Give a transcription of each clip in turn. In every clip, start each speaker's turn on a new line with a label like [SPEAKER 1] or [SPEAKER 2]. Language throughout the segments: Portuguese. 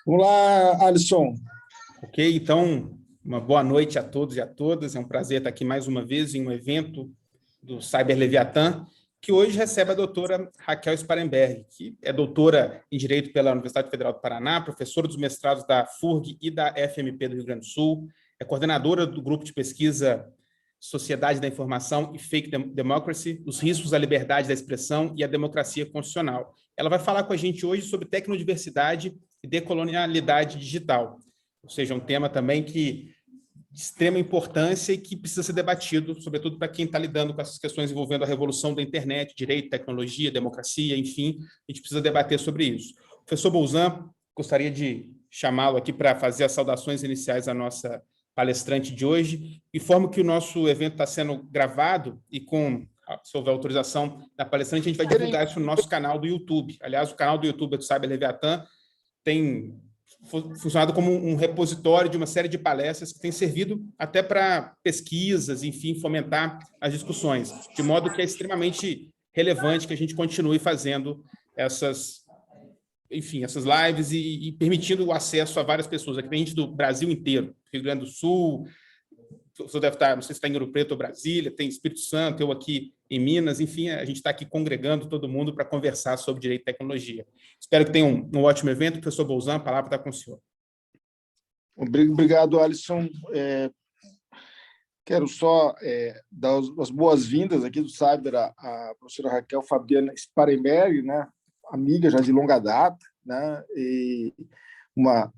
[SPEAKER 1] Vamos lá, Alisson.
[SPEAKER 2] Ok, então, uma boa noite a todos e a todas. É um prazer estar aqui mais uma vez em um evento do Cyber Leviatã, que hoje recebe a doutora Raquel Sparenberg, que é doutora em Direito pela Universidade Federal do Paraná, professora dos mestrados da FURG e da FMP do Rio Grande do Sul, é coordenadora do grupo de pesquisa Sociedade da Informação e Fake Democracy, os riscos à liberdade da expressão e à democracia constitucional. Ela vai falar com a gente hoje sobre tecnodiversidade e decolonialidade digital, ou seja, um tema também de extrema importância e que precisa ser debatido, sobretudo para quem está lidando com essas questões envolvendo a revolução da internet, direito, tecnologia, democracia, enfim, a gente precisa debater sobre isso. O professor Bolzan, gostaria de chamá-lo aqui para fazer as saudações iniciais à nossa palestrante de hoje. Informo que o nosso evento está sendo gravado e se houver autorização da palestrante, a gente vai divulgar isso no nosso canal do YouTube. Aliás, o canal do YouTube do Cyber Leviatã tem funcionado como um repositório de uma série de palestras que tem servido até para pesquisas, enfim, fomentar as discussões, de modo que é extremamente relevante que a gente continue fazendo essas lives e permitindo o acesso a várias pessoas, aqui tem gente do Brasil inteiro, Rio Grande do Sul, você deve estar, não sei se está em Ouro Preto ou Brasília, tem Espírito Santo, eu aqui em Minas, enfim, a gente está aqui congregando todo mundo para conversar sobre direito e tecnologia. Espero que tenha um ótimo evento. Professor Bolzan, a palavra está com o senhor.
[SPEAKER 1] Obrigado, Alisson. Quero só dar as boas-vindas aqui do Cyber à professora Raquel Fabiana Sparenberg, né? Amiga já de longa data, né? E uma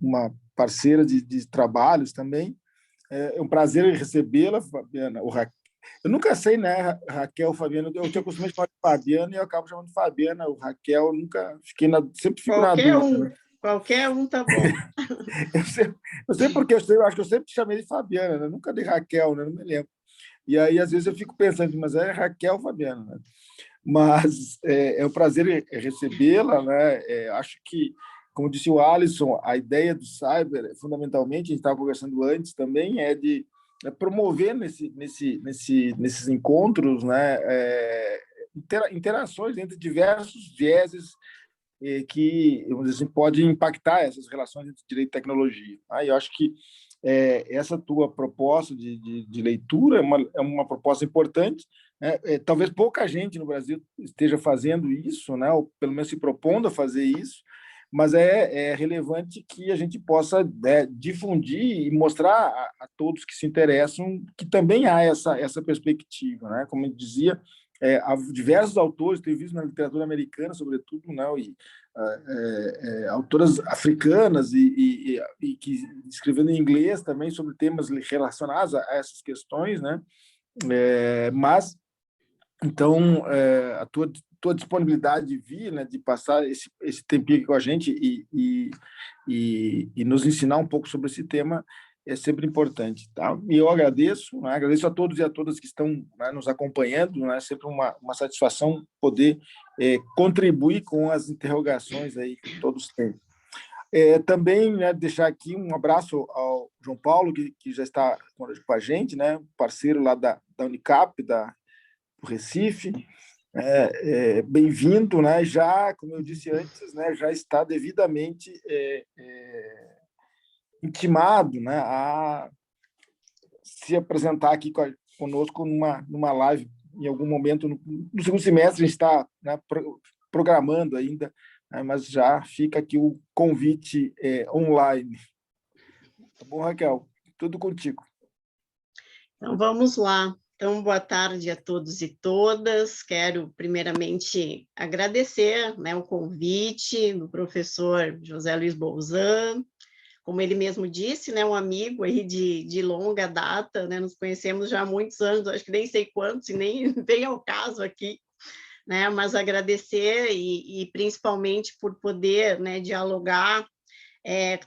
[SPEAKER 1] parceira de trabalhos também. É um prazer recebê-la, Fabiana. Eu nunca sei, né, Raquel, Fabiana. Eu tinha costume de chamar de Fabiana e eu acabo chamando de Fabiana. O Raquel, eu nunca fiquei sempre fico
[SPEAKER 3] qualquer
[SPEAKER 1] na dúvida.
[SPEAKER 3] Né? Qualquer um tá bom.
[SPEAKER 1] eu sei porque eu acho que eu sempre te chamei de Fabiana, né? Nunca de Raquel, né? Não me lembro. E aí, às vezes, eu fico pensando, mas é Raquel Fabiana, né? Mas é um prazer recebê-la, né? Acho que, como disse o Alisson, a ideia do Cyber, fundamentalmente, a gente estava conversando antes também, é de promover nesses encontros, né? Interações entre diversos vieses que, vamos dizer assim, pode impactar essas relações entre direito e tecnologia. Eu acho que essa tua proposta de leitura é uma proposta importante. Talvez pouca gente no Brasil esteja fazendo isso, né? Ou pelo menos se propondo a fazer isso, mas é relevante que a gente possa difundir e mostrar a todos que se interessam que também há essa perspectiva, né? Como eu dizia, há diversos autores, tenho visto na literatura americana, sobretudo, né? Autoras africanas e que escrevendo em inglês também sobre temas relacionados a essas questões, né? Mas então a tua disponibilidade de vir, né, de passar esse tempinho aqui com a gente e nos ensinar um pouco sobre esse tema é sempre importante, tá? E eu agradeço, né? Agradeço a todos e a todas que estão, né, nos acompanhando, né? É sempre uma satisfação poder contribuir com as interrogações aí que todos têm. Também, né, deixar aqui um abraço ao João Paulo, que já está com a gente, né? Parceiro lá da Unicap, do Recife. Bem-vindo, né? Já, como eu disse antes, né, já está devidamente intimado, né, a se apresentar aqui conosco numa live em algum momento no segundo semestre. A gente está, né, programando ainda, né, mas já fica aqui o convite online. Tá bom, Raquel? Tudo contigo.
[SPEAKER 3] Então, vamos lá. Então, boa tarde a todos e todas. Quero, primeiramente, agradecer, né, o convite do professor José Luiz Bolzan. Como ele mesmo disse, né, um amigo aí de longa data, né, nos conhecemos já há muitos anos, acho que nem sei quantos, e nem vem ao caso aqui, né, mas agradecer e principalmente por poder, né, dialogar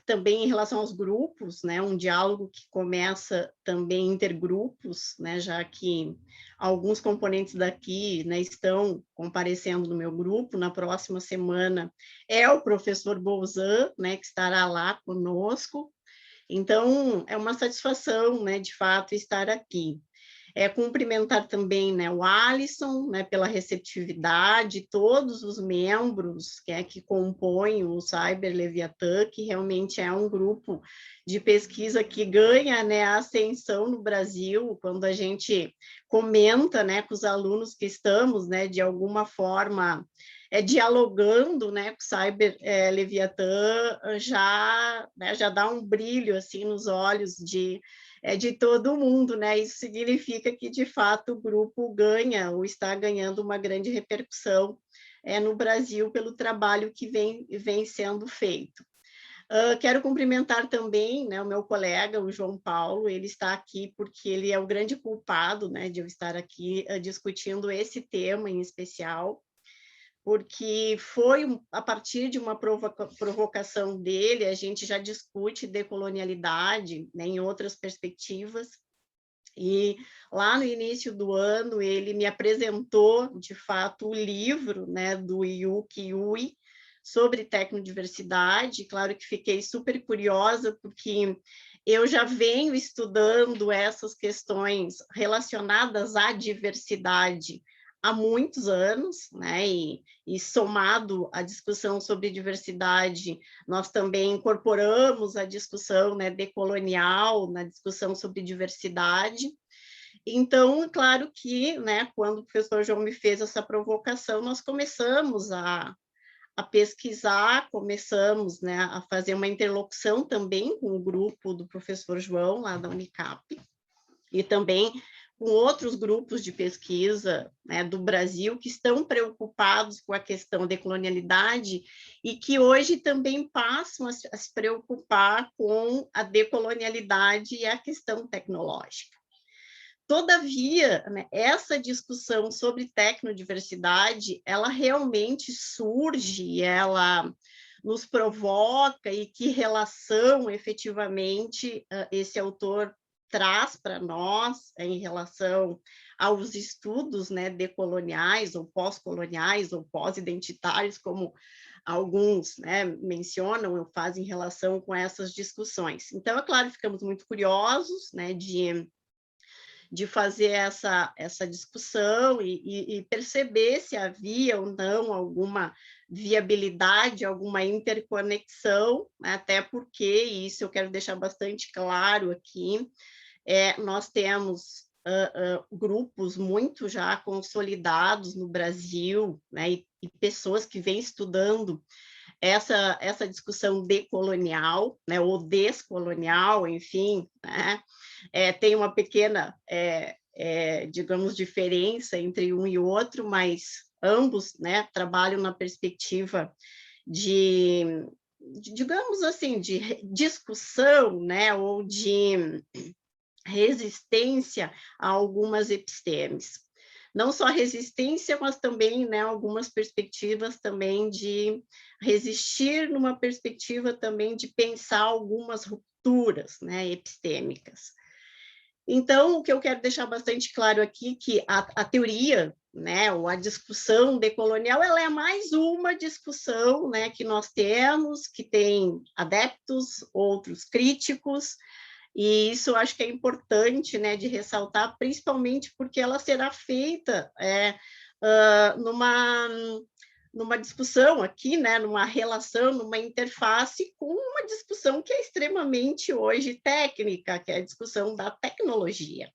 [SPEAKER 3] também em relação aos grupos, né, um diálogo que começa também intergrupos, né, já que alguns componentes daqui, né, estão comparecendo no meu grupo. Na próxima semana é o professor Bolzan, né, que estará lá conosco. Então, é uma satisfação, né, de fato, estar aqui. Cumprimentar também, né, o Alisson, né, pela receptividade, todos os membros que compõem o Cyber Leviatã, que realmente é um grupo de pesquisa que ganha, né, a ascensão no Brasil, quando a gente comenta, né, com os alunos que estamos, né, de alguma forma dialogando, né, com o Cyber Leviatã, já dá um brilho assim nos olhos de todo mundo, né? Isso significa que, de fato, o grupo ganha ou está ganhando uma grande repercussão no Brasil pelo trabalho que vem sendo feito. Quero cumprimentar também, né, o meu colega, o João Paulo. Ele está aqui porque ele é o grande culpado, né, de eu estar aqui discutindo esse tema em especial, porque foi a partir de uma provocação dele, a gente já discute decolonialidade, né, em outras perspectivas, e lá no início do ano ele me apresentou, de fato, o livro, né, do Yuki Ui, sobre tecnodiversidade. Claro que fiquei super curiosa, porque eu já venho estudando essas questões relacionadas à diversidade há muitos anos, né? E somado à discussão sobre diversidade, nós também incorporamos a discussão, né, decolonial na discussão sobre diversidade. Então, claro que, né, quando o professor João me fez essa provocação, nós começamos a pesquisar, começamos, né, a fazer uma interlocução também com o grupo do professor João, lá da Unicap, e também com outros grupos de pesquisa, né, do Brasil, que estão preocupados com a questão da decolonialidade e que hoje também passam a se preocupar com a decolonialidade e a questão tecnológica. Todavia, né, essa discussão sobre tecnodiversidade, ela realmente surge, ela nos provoca, e que relação, efetivamente, esse autor traz para nós em relação aos estudos, né, decoloniais, ou pós-coloniais, ou pós-identitários, como alguns, né, mencionam ou fazem relação com essas discussões. Então, é claro, ficamos muito curiosos, né, de fazer essa discussão e perceber se havia ou não alguma viabilidade, alguma interconexão, até porque, e isso eu quero deixar bastante claro aqui, nós temos grupos muito já consolidados no Brasil, né, e pessoas que vêm estudando essa discussão decolonial, né, ou descolonial, enfim, né, tem uma pequena, digamos, diferença entre um e outro, mas ambos, né, trabalham na perspectiva digamos assim, de discussão, né, ou de resistência a algumas epistemes. Não só resistência, mas também, né, algumas perspectivas também de resistir, numa perspectiva também de pensar algumas rupturas, né, epistêmicas. Então, o que eu quero deixar bastante claro aqui, que a teoria, né, ou a discussão decolonial, ela é mais uma discussão, né, que nós temos, que tem adeptos, outros críticos, e isso eu acho que é importante, né, de ressaltar, principalmente porque ela será feita numa discussão aqui, né, numa relação, numa interface com uma discussão que é extremamente hoje técnica, que é a discussão da tecnologia,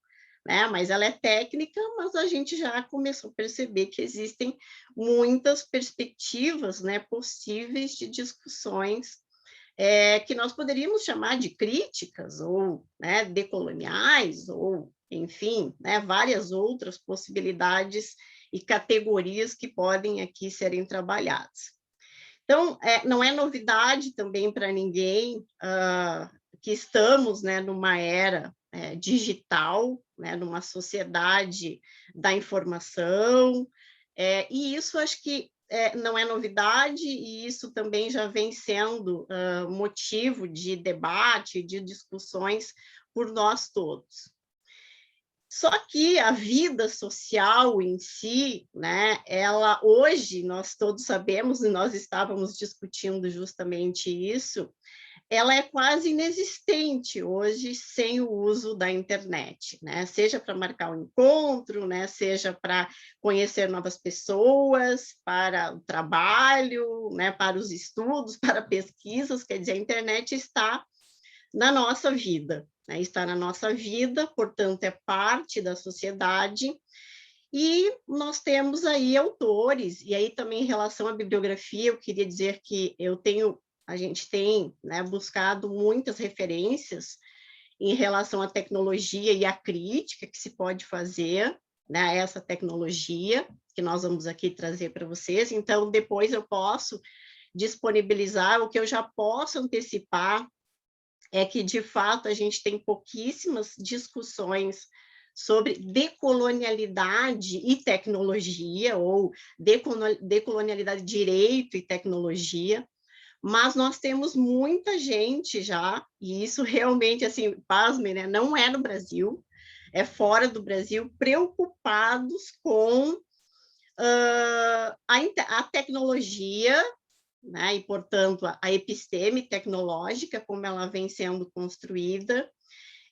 [SPEAKER 3] né? Mas ela é técnica, mas a gente já começou a perceber que existem muitas perspectivas, né, possíveis de discussões que nós poderíamos chamar de críticas, ou, né, decoloniais, ou, enfim, né, várias outras possibilidades e categorias que podem aqui serem trabalhadas. Então, não é novidade também para ninguém que estamos, né, numa era digital, né, numa sociedade da informação, e isso acho que não é novidade, e isso também já vem sendo motivo de debate, de discussões por nós todos. Só que a vida social em si, né, ela hoje, nós todos sabemos, e nós estávamos discutindo justamente isso, ela é quase inexistente hoje sem o uso da internet, né? Seja para marcar um encontro, né? Seja para conhecer novas pessoas, para o trabalho, né? Para os estudos, para pesquisas, quer dizer, a internet está na nossa vida, né? Está na nossa vida, portanto, é parte da sociedade. E nós temos aí autores, e aí também em relação à bibliografia, eu queria dizer que a gente tem, né, buscado muitas referências em relação à tecnologia e à crítica que se pode fazer, né, a essa tecnologia, que nós vamos aqui trazer para vocês. Então, depois eu posso disponibilizar, o que eu já posso antecipar é que, de fato, a gente tem pouquíssimas discussões sobre decolonialidade e tecnologia, ou decolonialidade, direito e tecnologia, mas nós temos muita gente já, e isso realmente, assim, pasmem, né? Não é no Brasil, é fora do Brasil, preocupados com a tecnologia, né? E, portanto, a episteme tecnológica, como ela vem sendo construída,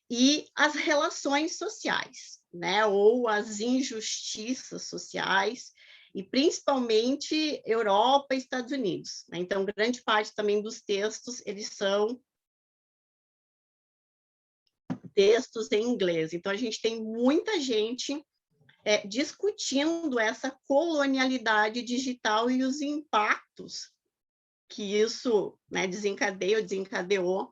[SPEAKER 3] e as relações sociais, né? Ou as injustiças sociais, e principalmente Europa e Estados Unidos, né? Então, grande parte também dos textos, eles são textos em inglês. Então, a gente tem muita gente discutindo essa colonialidade digital e os impactos que isso, né, desencadeou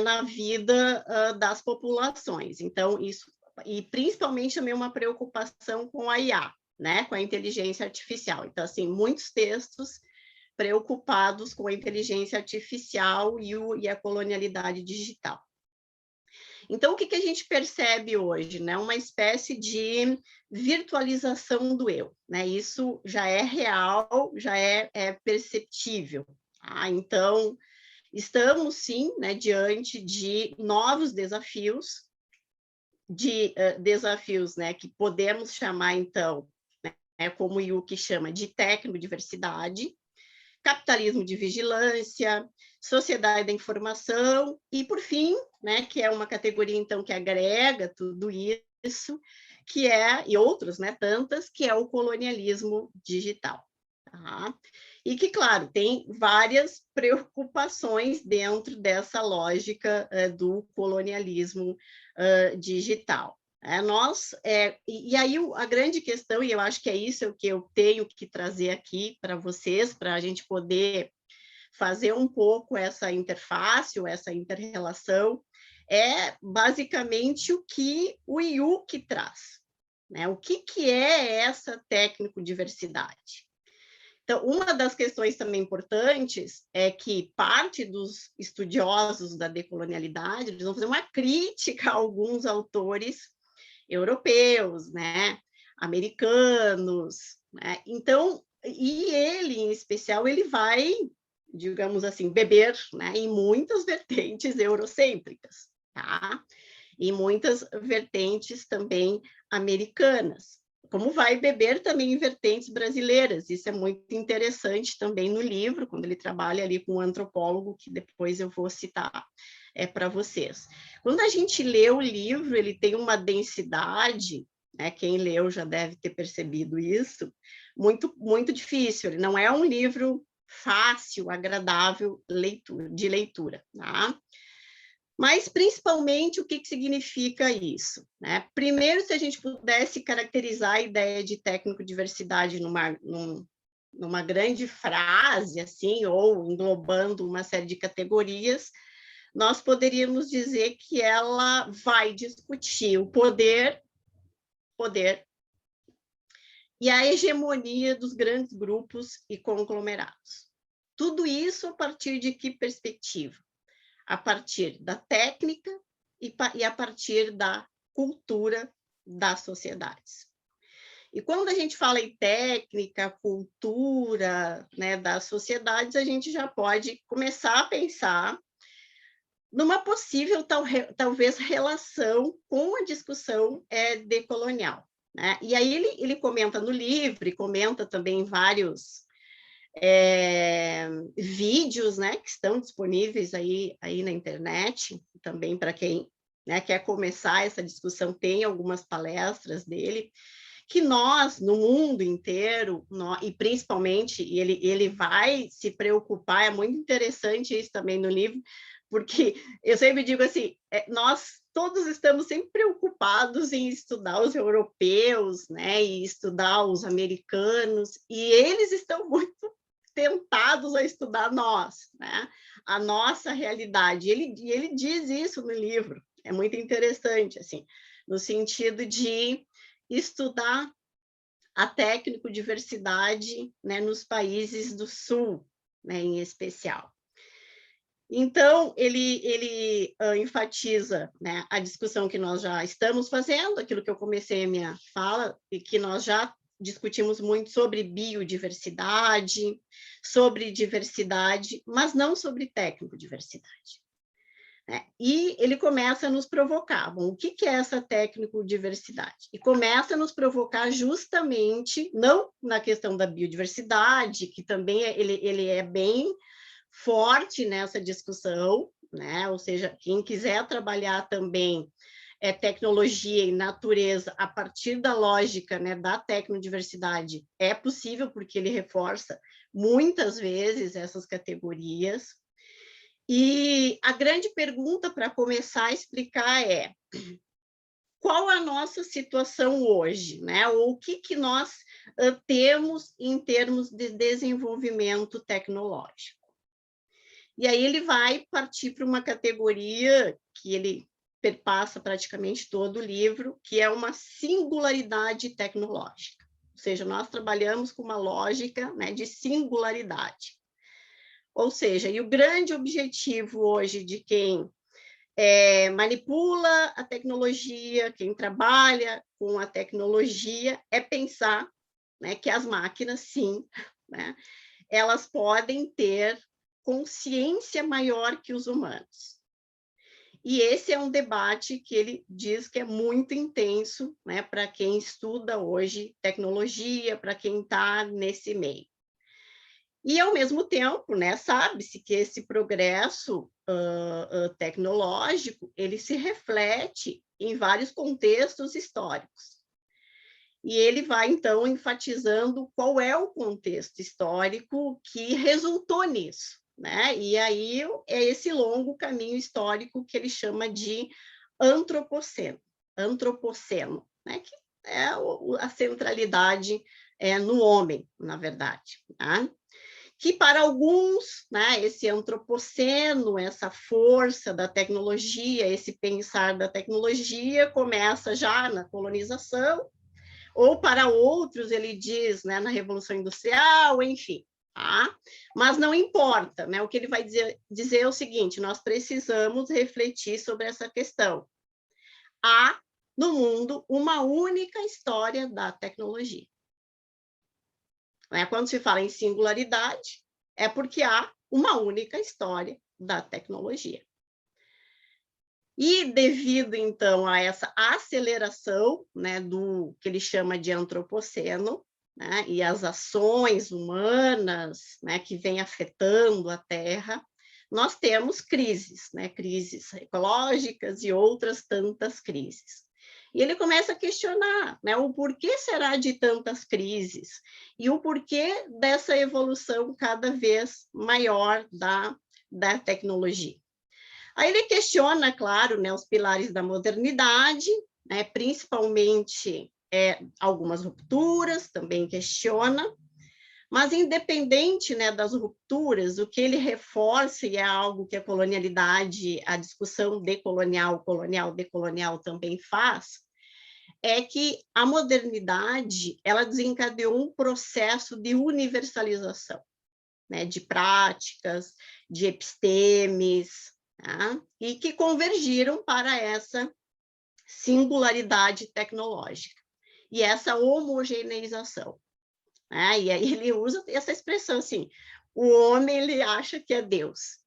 [SPEAKER 3] na vida das populações. Então, isso, e principalmente também uma preocupação com a IA, né, com a inteligência artificial. Então, assim, muitos textos preocupados com a inteligência artificial e a colonialidade digital. Então, o que a gente percebe hoje? Né? Uma espécie de virtualização do eu. Né? Isso já é real, já é perceptível. Tá? Então, estamos, sim, né, diante de novos desafios, desafios, né, que podemos chamar, então, né, como o Yuki chama, de tecnodiversidade, capitalismo de vigilância, sociedade da informação e, por fim, né, que é uma categoria, então, que agrega tudo isso, que é, e outros, né, tantas, que é o colonialismo digital. Tá? E que, claro, tem várias preocupações dentro dessa lógica do colonialismo digital. E aí a grande questão, e eu acho que é isso que eu tenho que trazer aqui para vocês, para a gente poder fazer um pouco essa interface, ou essa inter-relação, é basicamente o que o Yuki traz. Né? O que é essa técnico-diversidade? Então, uma das questões também importantes é que parte dos estudiosos da decolonialidade, eles vão fazer uma crítica a alguns autores europeus, né, americanos, né? Então, e ele, em especial, ele vai, digamos assim, beber, né, em muitas vertentes eurocêntricas, tá? E muitas vertentes também americanas, como vai beber também em vertentes brasileiras. Isso é muito interessante também no livro, quando ele trabalha ali com um antropólogo, que depois eu vou citar para vocês. Quando a gente lê o livro, ele tem uma densidade, né, quem leu já deve ter percebido isso, muito, muito difícil. Ele não é um livro fácil, agradável de leitura, tá? Mas, principalmente, o que significa isso? Né? Primeiro, se a gente pudesse caracterizar a ideia de técnico-diversidade numa grande frase, assim, ou englobando uma série de categorias, nós poderíamos dizer que ela vai discutir o poder e a hegemonia dos grandes grupos e conglomerados. Tudo isso a partir de que perspectiva? A partir da técnica e a partir da cultura das sociedades. E quando a gente fala em técnica, cultura, né, das sociedades, a gente já pode começar a pensar numa possível, talvez, relação com a discussão decolonial. Né? E aí ele comenta no livro, e comenta também em vários vídeos, né, que estão disponíveis aí na internet, também para quem, né, quer começar essa discussão, tem algumas palestras dele, que nós, no mundo inteiro, e principalmente, ele vai se preocupar, é muito interessante isso também no livro, porque eu sempre digo assim, nós todos estamos sempre preocupados em estudar os europeus, né, e estudar os americanos, e eles estão muito tentados a estudar nós, né, a nossa realidade. Ele diz isso no livro, é muito interessante, assim, no sentido de estudar a tecnodiversidade, né, nos países do Sul, né, em especial. Então, ele enfatiza, né, a discussão que nós já estamos fazendo, aquilo que eu comecei a minha fala, e que nós já discutimos muito sobre biodiversidade, sobre diversidade, mas não sobre tecnodiversidade. E ele começa a nos provocar. Bom, o que é essa tecnodiversidade? E começa a nos provocar justamente, não na questão da biodiversidade, que também ele é bem forte nessa discussão, né? Ou seja, quem quiser trabalhar também tecnologia e natureza a partir da lógica, né, da tecnodiversidade, é possível, porque ele reforça muitas vezes essas categorias. E a grande pergunta para começar a explicar é: qual a nossa situação hoje, né? Ou o que nós temos em termos de desenvolvimento tecnológico? E aí ele vai partir para uma categoria que ele perpassa praticamente todo o livro, que é uma singularidade tecnológica. Ou seja, nós trabalhamos com uma lógica, né, de singularidade. Ou seja, e o grande objetivo hoje de quem manipula a tecnologia, quem trabalha com a tecnologia, é pensar, né, que as máquinas, sim, né, elas podem ter consciência maior que os humanos. E esse é um debate que ele diz que é muito intenso, né, para quem estuda hoje tecnologia, para quem está nesse meio. E, ao mesmo tempo, né, sabe-se que esse progresso tecnológico, ele se reflete em vários contextos históricos. E ele vai, então, enfatizando qual é o contexto histórico que resultou nisso, né? E aí é esse longo caminho histórico que ele chama de antropoceno, né? Que é a centralidade no homem, na verdade, né? Que para alguns, né, esse antropoceno, essa força da tecnologia, esse pensar da tecnologia começa já na colonização, ou para outros ele diz, né, na Revolução Industrial, enfim. Tá? Mas não importa, né? O que ele vai dizer é o seguinte: nós precisamos refletir sobre essa questão. Há no mundo uma única história da tecnologia. Quando se fala em singularidade, é porque há uma única história da tecnologia. E devido, então, a essa aceleração, né, do que ele chama de antropoceno, né, e as ações humanas, né, que vêm afetando a Terra, nós temos crises, né, crises ecológicas e outras tantas crises. E ele começa a questionar, né, o porquê será de tantas crises e o porquê dessa evolução cada vez maior da tecnologia. Aí ele questiona, claro, né, os pilares da modernidade, né, principalmente algumas rupturas, também questiona, mas independente, né, das rupturas, o que ele reforça, e é algo que a colonialidade, a discussão decolonial, colonial, decolonial também faz, é que a modernidade, ela desencadeou um processo de universalização, né, de práticas, de epistemes, tá? E que convergiram para essa singularidade tecnológica e essa homogeneização. Né? E aí ele usa essa expressão assim: o homem, ele acha que é Deus.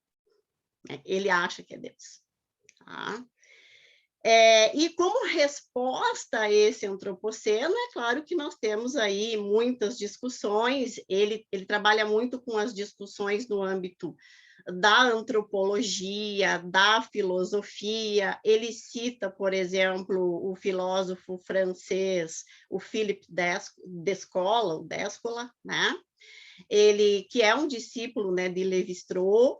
[SPEAKER 3] Né? Ele acha que é Deus. Tá? E como resposta a esse antropoceno, é claro que nós temos aí muitas discussões, ele trabalha muito com as discussões no âmbito da antropologia, da filosofia, ele cita, por exemplo, o filósofo francês, o Philippe Descola, né? Ele, que é um discípulo, né, de Lévi-Strauss,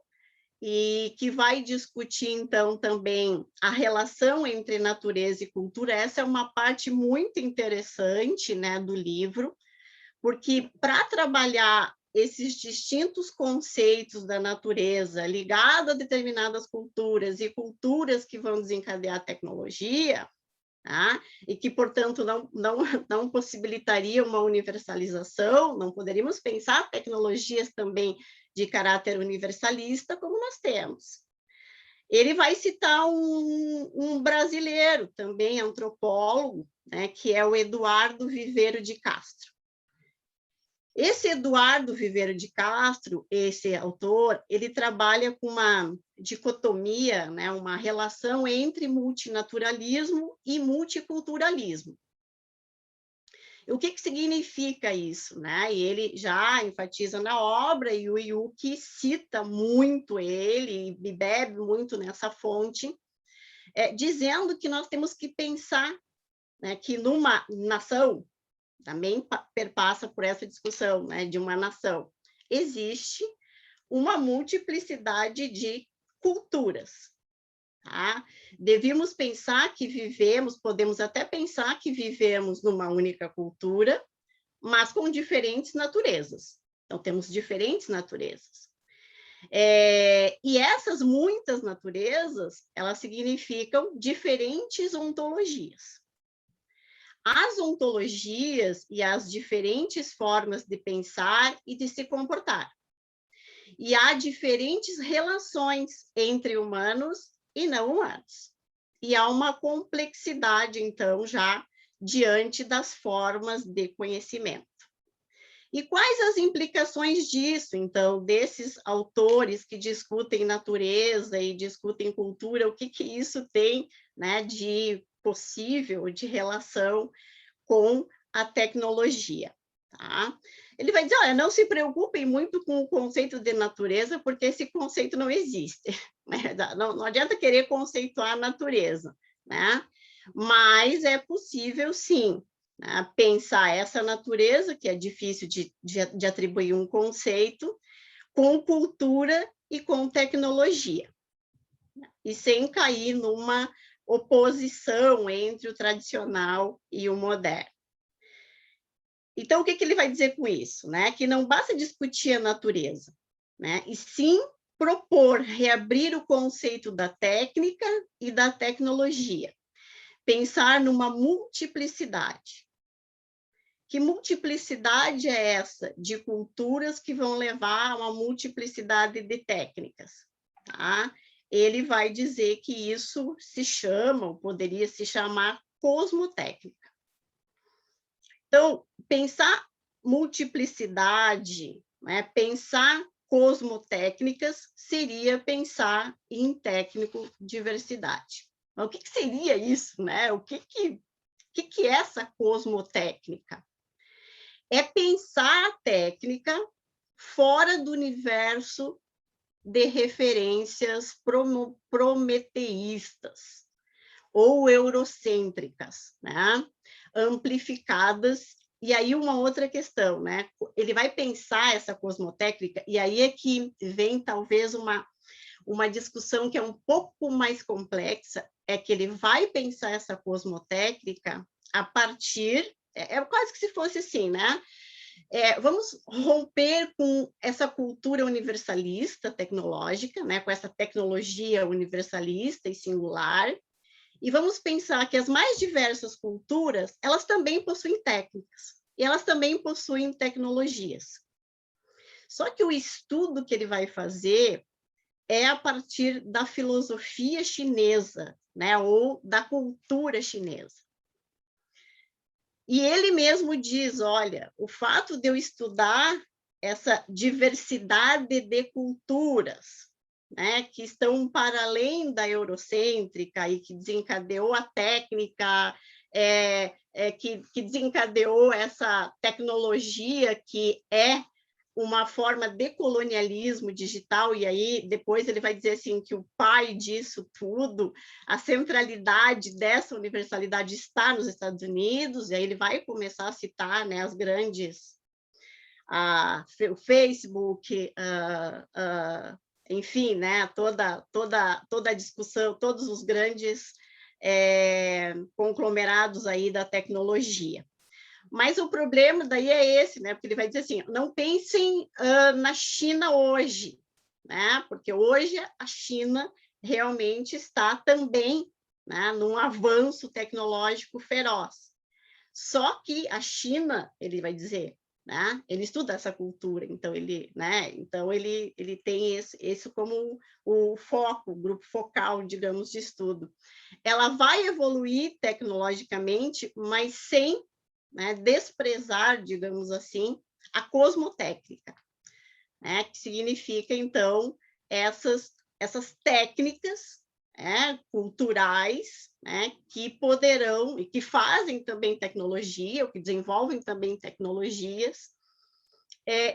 [SPEAKER 3] e que vai discutir, então, também a relação entre natureza e cultura. Essa é uma parte muito interessante, né, do livro, porque para trabalhar esses distintos conceitos da natureza ligados a determinadas culturas e culturas que vão desencadear a tecnologia, tá? E que, portanto, não possibilitaria uma universalização, não poderíamos pensar tecnologias também de caráter universalista, como nós temos. Ele vai citar um brasileiro, também antropólogo, né, que é o Eduardo Viveiro de Castro. Esse Eduardo Viveiro de Castro, esse autor, ele trabalha com uma dicotomia, né, uma relação entre multinaturalismo e multiculturalismo. O que significa isso, né? E ele já enfatiza na obra, e o Yuki cita muito ele, e bebe muito nessa fonte, dizendo que nós temos que pensar, né, que numa nação, também perpassa por essa discussão, né, de uma nação, existe uma multiplicidade de culturas. Tá? Devíamos pensar que vivemos, podemos até pensar que vivemos numa única cultura, mas com diferentes naturezas. Então, temos diferentes naturezas. E essas muitas naturezas, elas significam diferentes ontologias. As ontologias e as diferentes formas de pensar e de se comportar. E há diferentes relações entre humanos e não humanos. E há uma complexidade, então, já diante das formas de conhecimento. E quais as implicações disso, então, desses autores que discutem natureza e discutem cultura, o que isso tem, né, de possível, de relação com a tecnologia? Tá? Ele vai dizer, olha, não se preocupem muito com o conceito de natureza, porque esse conceito não existe. Né? Não adianta querer conceituar a natureza, né? Mas é possível, sim, né, pensar essa natureza, que é difícil de atribuir um conceito, com cultura e com tecnologia, e sem cair numa oposição entre o tradicional e o moderno. Então, o que ele vai dizer com isso? Né? Que não basta discutir a natureza, né? E sim propor, reabrir o conceito da técnica e da tecnologia. Pensar numa multiplicidade. Que multiplicidade é essa de culturas que vão levar a uma multiplicidade de técnicas? Tá? Ele vai dizer que isso se chama, ou poderia se chamar, cosmotécnica. Então, pensar multiplicidade, né, pensar cosmotécnicas, seria pensar em técnico-diversidade. O que seria isso? Né? O que é essa cosmotécnica? É pensar a técnica fora do universo de referências prometeístas ou eurocêntricas, né? Amplificadas. E aí uma outra questão, né? Ele vai pensar essa cosmotécnica, e aí é que vem talvez uma discussão que é um pouco mais complexa, é que ele vai pensar essa cosmotécnica a partir, é quase que se fosse assim, né? Vamos romper com essa cultura universalista tecnológica, né? Com essa tecnologia universalista e singular, e vamos pensar que as mais diversas culturas, elas também possuem técnicas, e elas também possuem tecnologias. Só que o estudo que ele vai fazer é a partir da filosofia chinesa, né, ou da cultura chinesa. E ele mesmo diz, olha, o fato de eu estudar essa diversidade de culturas, né, que estão para além da eurocêntrica e que desencadeou a técnica, que desencadeou essa tecnologia que é uma forma de colonialismo digital, e aí depois ele vai dizer assim que o pai disso tudo, a centralidade dessa universalidade está nos Estados Unidos, e aí ele vai começar a citar, né, as grandes, o Facebook, enfim, né, toda a discussão, todos os grandes conglomerados aí da tecnologia. Mas o problema daí é esse, né? Porque ele vai dizer assim, não pensem na China hoje, né? Porque hoje a China realmente está também, né, num avanço tecnológico feroz. Só que a China, ele vai dizer, né? Ele estuda essa cultura, então ele, né? Então ele tem esse como o foco, o grupo focal, digamos, de estudo. Ela vai evoluir tecnologicamente, mas sem, né, desprezar, digamos assim, a cosmotécnica, né, que significa, então, essas técnicas, né, culturais, né, que poderão, e que fazem também tecnologia, ou que desenvolvem também tecnologias,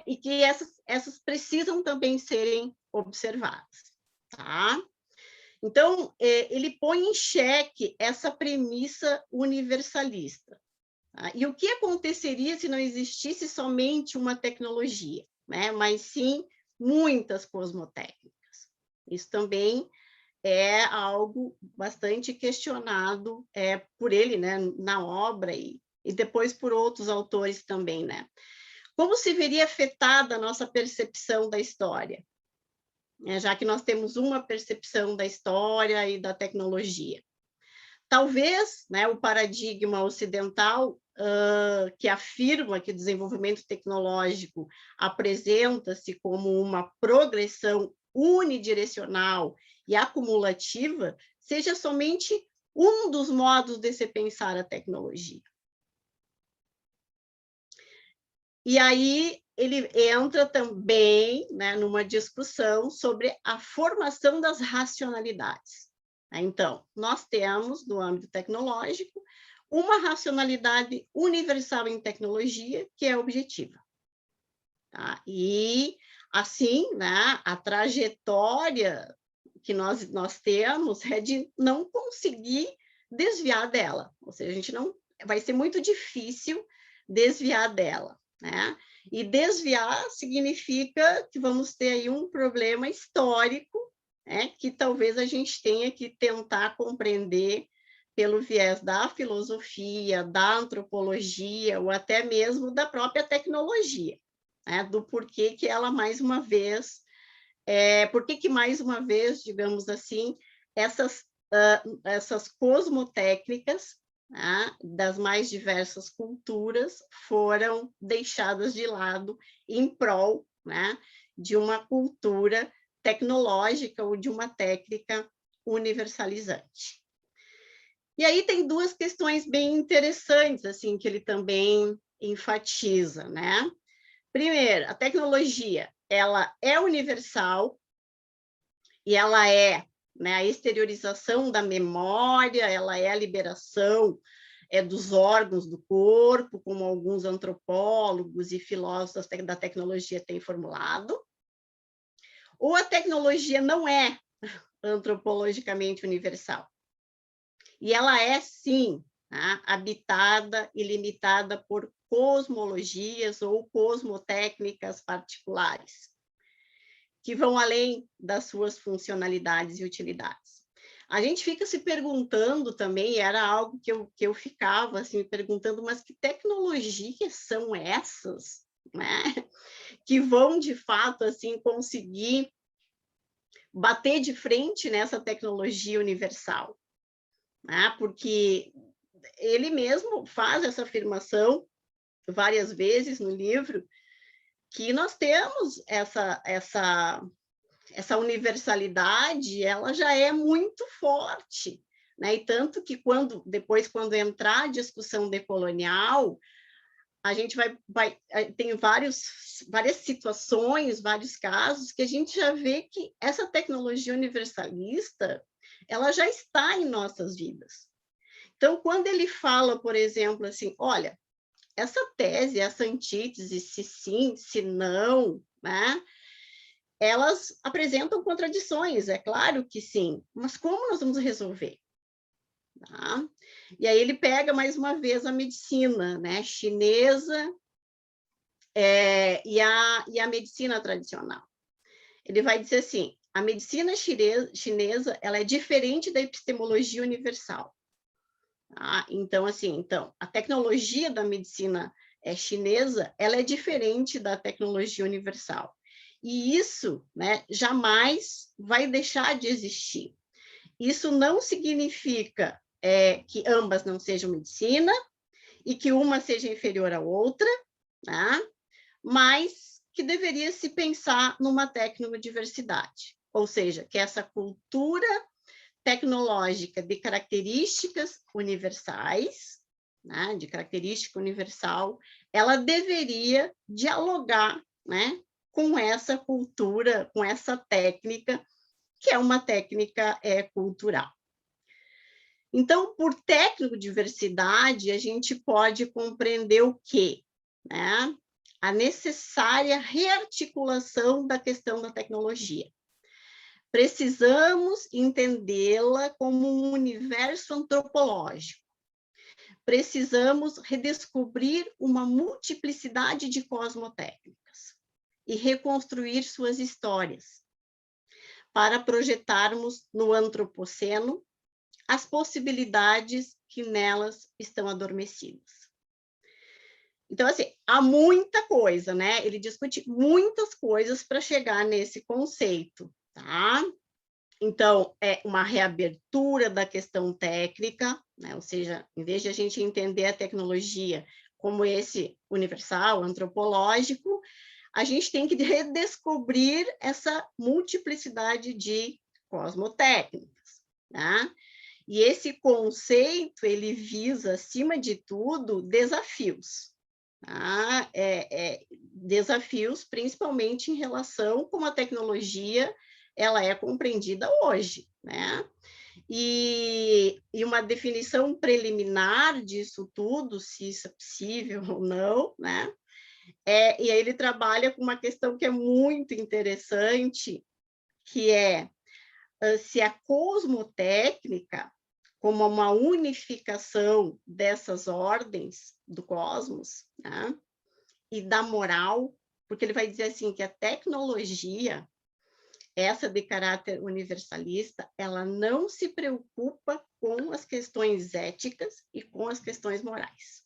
[SPEAKER 3] e que essas precisam também serem observadas. Tá? Então, ele põe em xeque essa premissa universalista. E o que aconteceria se não existisse somente uma tecnologia, né? Mas sim muitas cosmotécnicas? Isso também é algo bastante questionado por ele, né, na obra, e depois por outros autores também, né? Como se veria afetada a nossa percepção da história? Já que nós temos uma percepção da história e da tecnologia. Talvez, né, o paradigma ocidental, que afirma que o desenvolvimento tecnológico apresenta-se como uma progressão unidirecional e acumulativa, seja somente um dos modos de se pensar a tecnologia. E aí ele entra também, né, numa discussão sobre a formação das racionalidades. Então, nós temos, no âmbito tecnológico, uma racionalidade universal em tecnologia, que é objetiva. Tá? E, assim, né, a trajetória que nós temos é de não conseguir desviar dela. Ou seja, a gente não, vai ser muito difícil desviar dela, né? E desviar significa que vamos ter aí um problema histórico, né, que talvez a gente tenha que tentar compreender pelo viés da filosofia, da antropologia, ou até mesmo da própria tecnologia, né, do porquê que ela, mais uma vez, por que mais uma vez, digamos assim, essas cosmotécnicas, né, das mais diversas culturas foram deixadas de lado em prol, né, de uma cultura tecnológica ou de uma técnica universalizante. E aí tem duas questões bem interessantes, assim, que ele também enfatiza, né? Primeiro, a tecnologia, ela é universal e ela é, né, a exteriorização da memória, ela é a liberação dos órgãos do corpo, como alguns antropólogos e filósofos da tecnologia têm formulado. Ou a tecnologia não é antropologicamente universal. E ela é, sim, né, habitada e limitada por cosmologias ou cosmotécnicas particulares, que vão além das suas funcionalidades e utilidades. A gente fica se perguntando também, era algo que eu ficava assim, me perguntando, mas que tecnologias são essas, né? Que vão, de fato, assim, conseguir bater de frente nessa tecnologia universal, né? Porque ele mesmo faz essa afirmação várias vezes no livro, que nós temos essa universalidade, ela já é muito forte, né? E tanto que depois, quando entrar a discussão decolonial, a gente tem várias situações, vários casos que a gente já vê que essa tecnologia universalista, ela já está em nossas vidas. Então, quando ele fala, por exemplo, assim, olha, essa tese, essa antítese, se sim, se não, né? Elas apresentam contradições, é claro que sim, mas como nós vamos resolver? Tá? E aí ele pega, mais uma vez, a medicina, né, chinesa e a medicina tradicional. Ele vai dizer assim, a medicina chinesa ela é diferente da epistemologia universal. Tá? Então, assim, a tecnologia da medicina chinesa ela é diferente da tecnologia universal. E isso, né, jamais vai deixar de existir. Isso não significa que ambas não sejam medicina e que uma seja inferior à outra, né? Mas que deveria se pensar numa tecnodiversidade, ou seja, que essa cultura tecnológica de características universais, né, de característica universal, ela deveria dialogar, né, com essa cultura, com essa técnica, que é uma técnica cultural. Então, por tecnodiversidade, a gente pode compreender o quê? Né? A necessária rearticulação da questão da tecnologia. Precisamos entendê-la como um universo antropológico. Precisamos redescobrir uma multiplicidade de cosmotécnicas e reconstruir suas histórias, para projetarmos no antropoceno as possibilidades que nelas estão adormecidas. Então, assim, há muita coisa, né? Ele discute muitas coisas para chegar nesse conceito, tá? Então, é uma reabertura da questão técnica, né? Ou seja, em vez de a gente entender a tecnologia como esse universal, antropológico, a gente tem que redescobrir essa multiplicidade de cosmotécnicas, né? E esse conceito, ele visa, acima de tudo, desafios. Tá? Desafios, principalmente em relação como a tecnologia ela é compreendida hoje, né? E uma definição preliminar disso tudo, se isso é possível ou não, né? E aí ele trabalha com uma questão que é muito interessante, que é se a cosmotécnica, como uma unificação dessas ordens do cosmos, né, e da moral, porque ele vai dizer assim que a tecnologia, essa de caráter universalista, ela não se preocupa com as questões éticas e com as questões morais.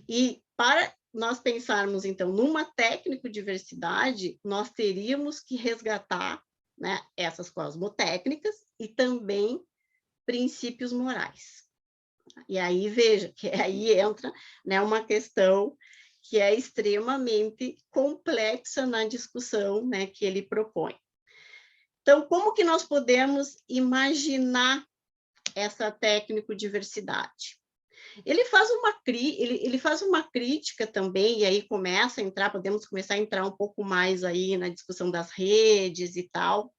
[SPEAKER 3] E para nós pensarmos, então, numa técnico-diversidade, nós teríamos que resgatar, né, essas cosmotécnicas e também princípios morais. E aí, veja, que aí entra, né, uma questão que é extremamente complexa na discussão, né, que ele propõe. Então, como que nós podemos imaginar essa técnico-diversidade? Ele faz uma crítica também, e aí podemos começar a entrar um pouco mais aí na discussão das redes e tal,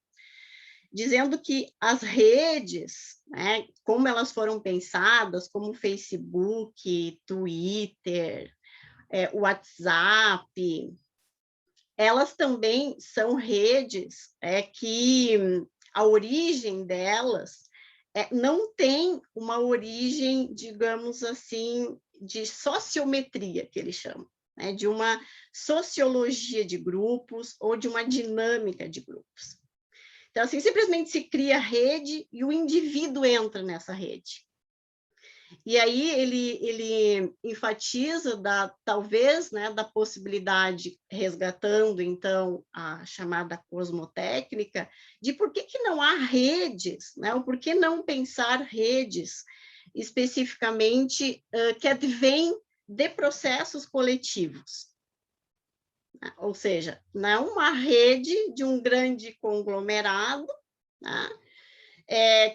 [SPEAKER 3] dizendo que as redes, né, como elas foram pensadas, como o Facebook, Twitter, WhatsApp, elas também são redes que a origem delas não tem uma origem, digamos assim, de sociometria, que eles chamam, né? De uma sociologia de grupos ou de uma dinâmica de grupos. Então, assim, simplesmente se cria rede e o indivíduo entra nessa rede. E aí ele enfatiza talvez, né, da possibilidade, resgatando, então, a chamada cosmotécnica, de por que não há redes, né, ou por que não pensar redes especificamente que advêm de processos coletivos. Ou seja, não uma rede de um grande conglomerado, né,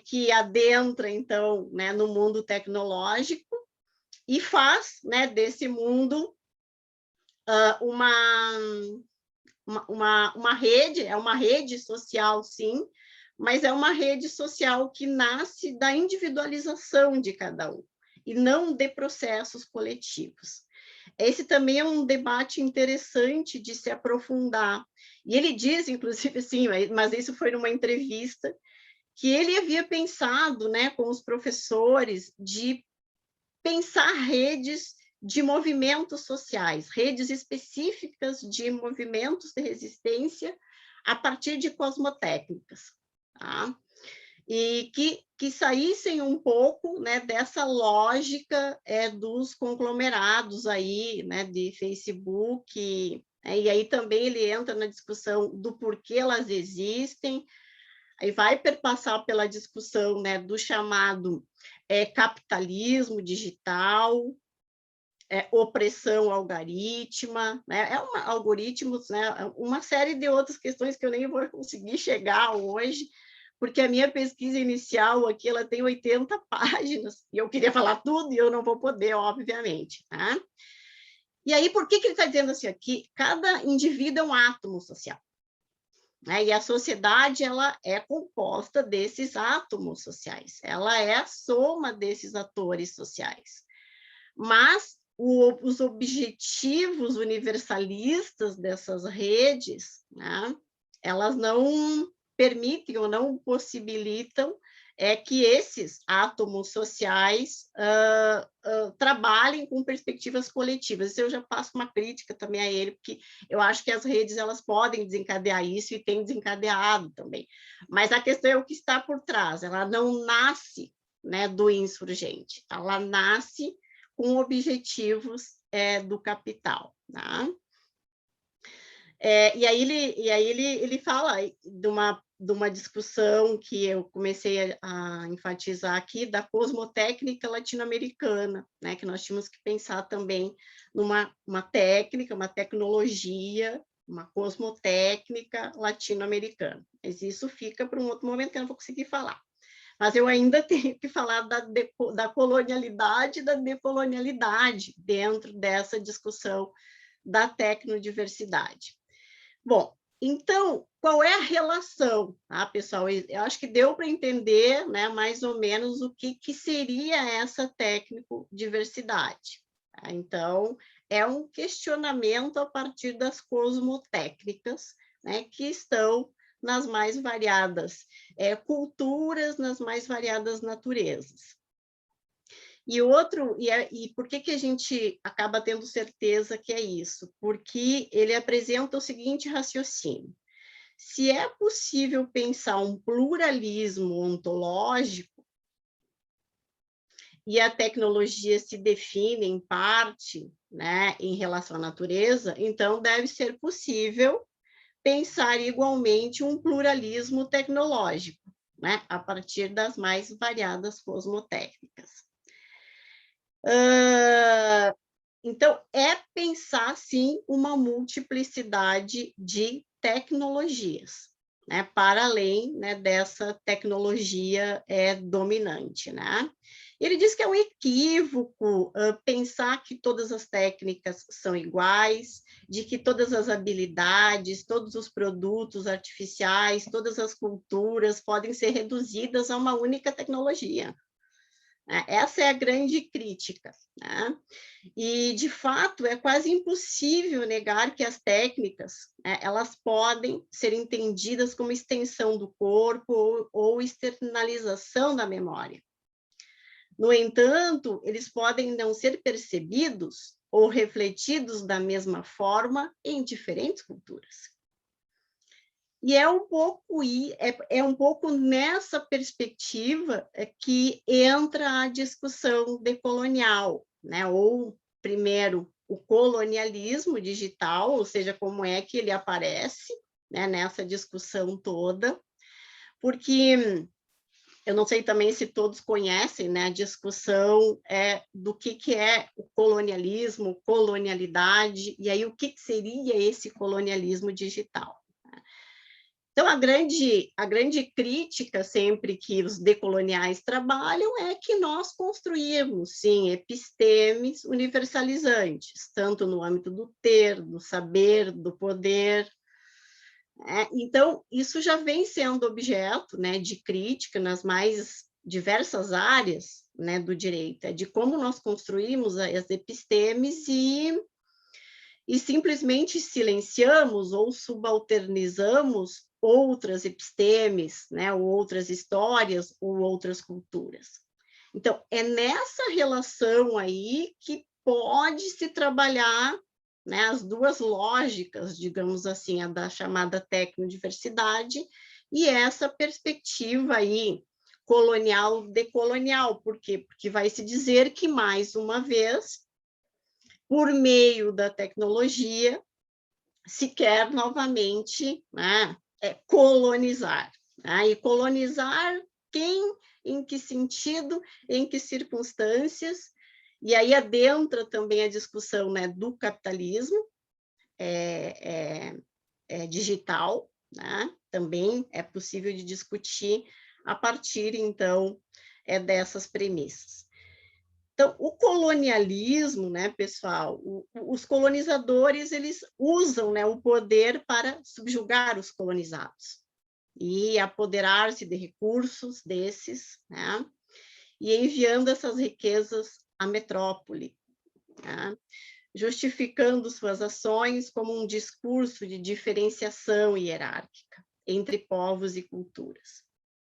[SPEAKER 3] que adentra, então, né, no mundo tecnológico, e faz, né, desse mundo uma rede, é uma rede social, sim, mas é uma rede social que nasce da individualização de cada um, e não de processos coletivos. Esse também é um debate interessante de se aprofundar. E ele diz, inclusive, assim, mas isso foi numa entrevista, que ele havia pensado, né, com os professores, de pensar redes de movimentos sociais, redes específicas de movimentos de resistência a partir de cosmotécnicas, tá? E que saíssem um pouco, né, dessa lógica dos conglomerados aí, né, de Facebook, e aí também ele entra na discussão do porquê elas existem, aí vai perpassar pela discussão, né, do chamado capitalismo digital, opressão algorítmica, né, algoritmos, né, uma série de outras questões que eu nem vou conseguir chegar hoje, porque a minha pesquisa inicial aqui ela tem 80 páginas, e eu queria falar tudo e eu não vou poder, obviamente. Tá? E aí, por que ele está dizendo assim? Que cada indivíduo é um átomo social. Né? E a sociedade ela é composta desses átomos sociais, ela é a soma desses atores sociais. Mas os objetivos universalistas dessas redes, né, elas não permitem ou não possibilitam que esses átomos sociais trabalhem com perspectivas coletivas. Isso eu já faço uma crítica também a ele, porque eu acho que as redes elas podem desencadear isso e têm desencadeado também. Mas a questão é o que está por trás. Ela não nasce, né, do insurgente, ela nasce com objetivos do capital. Tá? E aí ele fala de uma discussão que eu comecei a enfatizar aqui, da cosmotécnica latino-americana, né, que nós tínhamos que pensar também numa técnica, uma tecnologia, uma cosmotécnica latino-americana. Mas isso fica para um outro momento que eu não vou conseguir falar. Mas eu ainda tenho que falar da colonialidade e da decolonialidade dentro dessa discussão da tecnodiversidade. Bom, então, qual é a relação, tá, pessoal? Eu acho que deu para entender, né, mais ou menos o que seria essa tecnodiversidade. Tá? Então, é um questionamento a partir das cosmotécnicas, né, que estão nas mais variadas culturas, nas mais variadas naturezas. E por que a gente acaba tendo certeza que é isso? Porque ele apresenta o seguinte raciocínio: se é possível pensar um pluralismo ontológico, e a tecnologia se define em parte, né, em relação à natureza, então deve ser possível pensar igualmente um pluralismo tecnológico, né, a partir das mais variadas cosmotécnicas. Então, é pensar, sim, uma multiplicidade de tecnologias, né, para além, né, dessa tecnologia dominante. Né? Ele diz que é um equívoco pensar que todas as técnicas são iguais, de que todas as habilidades, todos os produtos artificiais, todas as culturas podem ser reduzidas a uma única tecnologia. Essa é a grande crítica. Né? E, de fato, é quase impossível negar que as técnicas elas podem ser entendidas como extensão do corpo ou externalização da memória. No entanto, eles podem não ser percebidos ou refletidos da mesma forma em diferentes culturas. E é um pouco nessa perspectiva que entra a discussão decolonial, né? Ou, primeiro, o colonialismo digital, ou seja, como é que ele aparece, né, nessa discussão toda, porque eu não sei também se todos conhecem, né, a discussão do que é o colonialismo, colonialidade, e aí o que seria esse colonialismo digital. Então, a grande crítica sempre que os decoloniais trabalham é que nós construímos, sim, epistemes universalizantes, tanto no âmbito do ter, do saber, do poder. Então, isso já vem sendo objeto, né, de crítica nas mais diversas áreas, né, do direito, de como nós construímos as epistemes e simplesmente silenciamos ou subalternizamos outras epistemes, né, ou outras histórias, ou outras culturas. Então, é nessa relação aí que pode se trabalhar, né, as duas lógicas, digamos assim, a da chamada tecnodiversidade e essa perspectiva aí colonial-decolonial. Por quê? Porque vai se dizer que, mais uma vez, por meio da tecnologia, se quer novamente, né, colonizar. Né? E colonizar quem, em que sentido, em que circunstâncias, e aí adentra também a discussão, né, do capitalismo digital, né? Também é possível de discutir a partir, então, dessas premissas. Então, o colonialismo, né, pessoal, os colonizadores, eles usam, né, o poder para subjugar os colonizados e apoderar-se de recursos desses, né, e enviando essas riquezas à metrópole, né, justificando suas ações como um discurso de diferenciação hierárquica entre povos e culturas.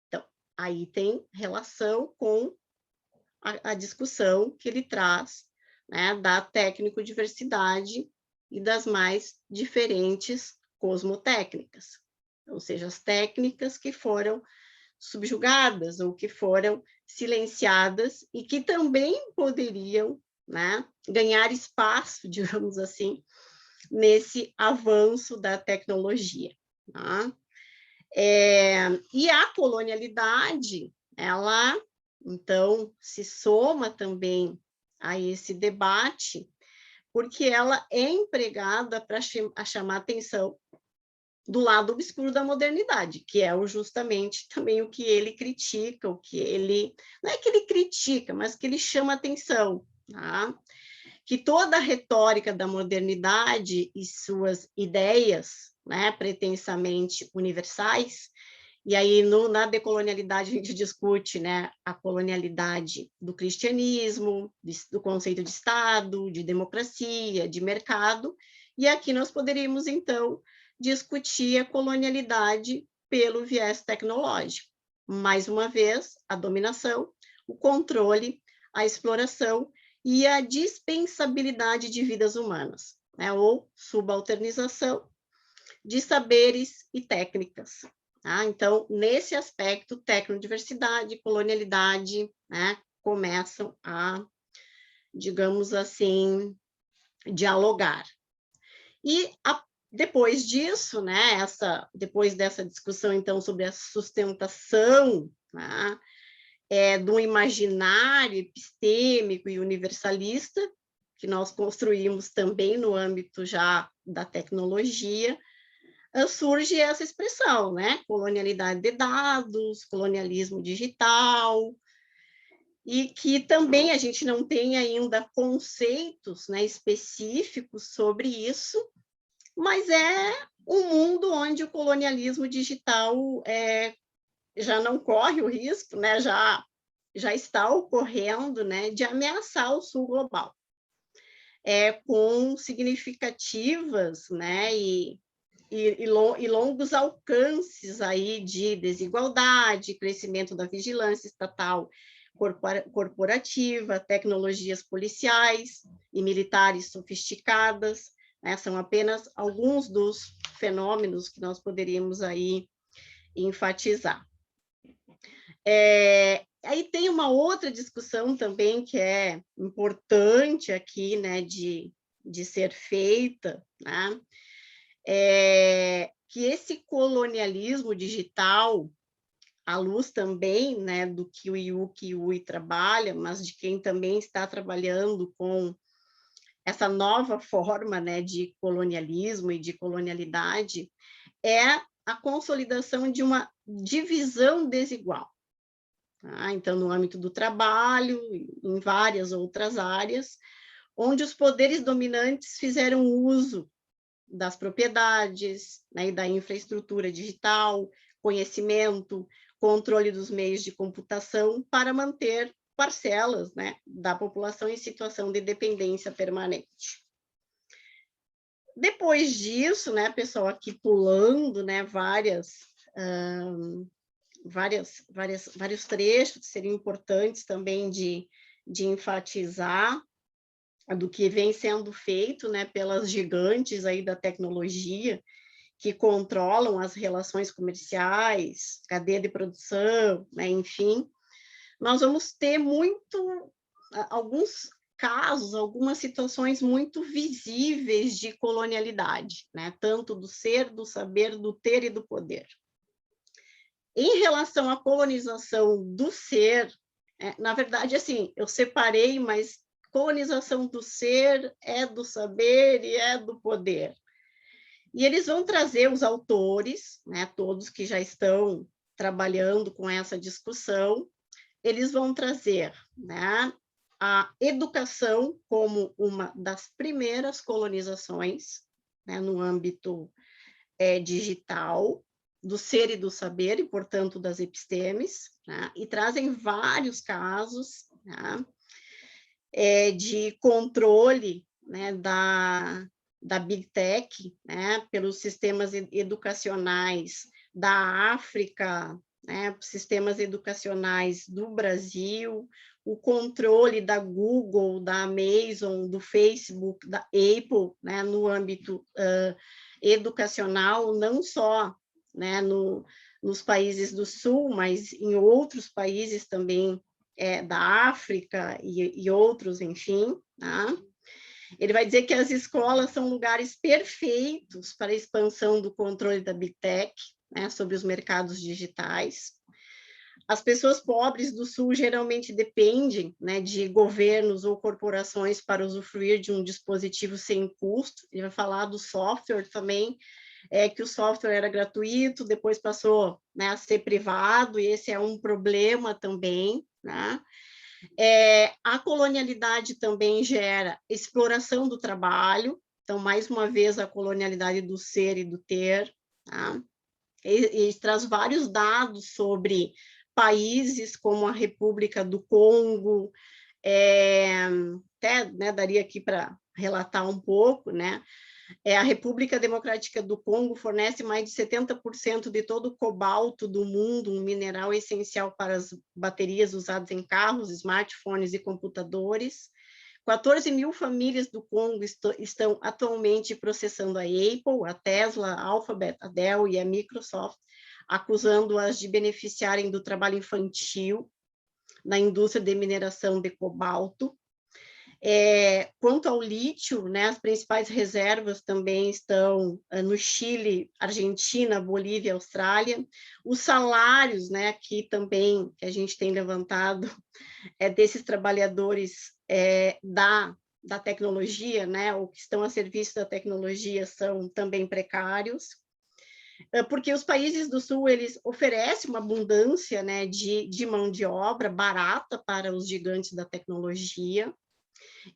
[SPEAKER 3] Então, aí tem relação com a discussão que ele traz, né, da técnico-diversidade e das mais diferentes cosmotécnicas, ou seja, as técnicas que foram subjugadas ou que foram silenciadas e que também poderiam, né, ganhar espaço, digamos assim, nesse avanço da tecnologia. Tá? E a colonialidade, ela então, se soma também a esse debate, porque ela é empregada para chamar atenção do lado obscuro da modernidade, que é justamente também o que ele critica, o que ele... Não é que ele critica, mas que ele chama atenção, tá? Que toda a retórica da modernidade e suas ideias, né, pretensamente universais, e aí, na decolonialidade, a gente discute, né, a colonialidade do cristianismo, do conceito de Estado, de democracia, de mercado, e aqui nós poderíamos, então, discutir a colonialidade pelo viés tecnológico. Mais uma vez, a dominação, o controle, a exploração e a dispensabilidade de vidas humanas, né, ou subalternização de saberes e técnicas. Tá? Então, nesse aspecto, tecnodiversidade, colonialidade, né, começam a, digamos assim, dialogar. E depois disso, né, depois dessa discussão, então, sobre a sustentação, né, do imaginário epistêmico e universalista, que nós construímos também no âmbito já da tecnologia, surge essa expressão, né? Colonialidade de dados, colonialismo digital, e que também a gente não tem ainda conceitos, né, específicos sobre isso, mas é um mundo onde o colonialismo digital já não corre o risco, né, já está ocorrendo, né, de ameaçar o sul global, com significativas, né, e longos alcances aí de desigualdade, crescimento da vigilância estatal corporativa, tecnologias policiais e militares sofisticadas, né? São apenas alguns dos fenômenos que nós poderíamos aí enfatizar. Aí tem uma outra discussão também que é importante aqui, né, de ser feita, né? Que esse colonialismo digital, à luz também, né, do que o Ui trabalha, mas de quem também está trabalhando com essa nova forma, né, de colonialismo e de colonialidade, é a consolidação de uma divisão desigual. Tá? Então, no âmbito do trabalho, em várias outras áreas, onde os poderes dominantes fizeram uso das propriedades, né, e da infraestrutura digital, conhecimento, controle dos meios de computação para manter parcelas, né, da população em situação de dependência permanente. Depois disso, né, pessoal, aqui pulando, né, vários trechos que seriam importantes também de enfatizar do que vem sendo feito, né, pelas gigantes aí da tecnologia, que controlam as relações comerciais, cadeia de produção, né, enfim, nós vamos ter alguns casos, algumas situações muito visíveis de colonialidade, né, tanto do ser, do saber, do ter e do poder. Em relação à colonização do ser, na verdade, assim, eu separei, mas colonização do ser é do saber e é do poder. E eles vão trazer os autores, né, todos que já estão trabalhando com essa discussão, eles vão trazer, né, a educação como uma das primeiras colonizações, né, no âmbito digital, do ser e do saber, e, portanto, das epistemes, né, e trazem vários casos, né, de controle, né, da Big Tech, né, pelos sistemas educacionais da África, né, sistemas educacionais do Brasil, o controle da Google, da Amazon, do Facebook, da Apple, né, no âmbito educacional, não só, né, nos países do Sul, mas em outros países também da África e outros, enfim, tá? Ele vai dizer que as escolas são lugares perfeitos para a expansão do controle da Big Tech, né, sobre os mercados digitais. As pessoas pobres do Sul geralmente dependem, né, de governos ou corporações para usufruir de um dispositivo sem custo. Ele vai falar do software também, que o software era gratuito, depois passou, né, a ser privado, e esse é um problema também, né? A colonialidade também gera exploração do trabalho, então, mais uma vez, a colonialidade do ser e do ter, tá? E traz vários dados sobre países como a República do Congo, até, né, daria aqui para relatar um pouco, né? A República Democrática do Congo fornece mais de 70% de todo o cobalto do mundo, um mineral essencial para as baterias usadas em carros, smartphones e computadores. 14 mil famílias do Congo estão atualmente processando a Apple, a Tesla, a Alphabet, a Dell e a Microsoft, acusando-as de beneficiarem do trabalho infantil na indústria de mineração de cobalto. Quanto ao lítio, né, as principais reservas também estão no Chile, Argentina, Bolívia, Austrália. Os salários, né, aqui também, que a gente tem levantado, desses trabalhadores da tecnologia, né, ou que estão a serviço da tecnologia, são também precários, porque os países do Sul, eles oferecem uma abundância, né, de mão de obra barata para os gigantes da tecnologia.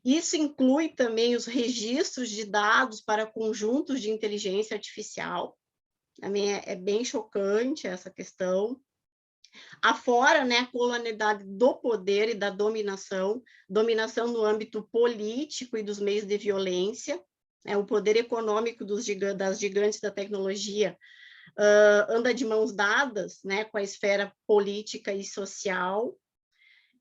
[SPEAKER 3] Isso inclui também os registros de dados para conjuntos de inteligência artificial. Também é bem chocante essa questão. Afora, né, a colonialidade do poder e da dominação no âmbito político e dos meios de violência, né, o poder econômico das gigantes da tecnologia anda de mãos dadas, né, com a esfera política e social,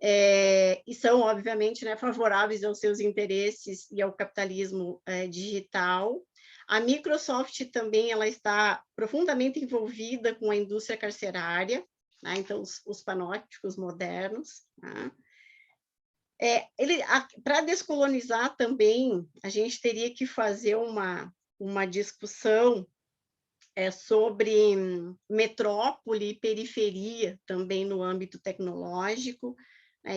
[SPEAKER 3] e são, obviamente, né, favoráveis aos seus interesses e ao capitalismo digital. A Microsoft também ela está profundamente envolvida com a indústria carcerária, né, então os panópticos modernos. Tá? Para descolonizar também, a gente teria que fazer uma discussão sobre metrópole e periferia também no âmbito tecnológico.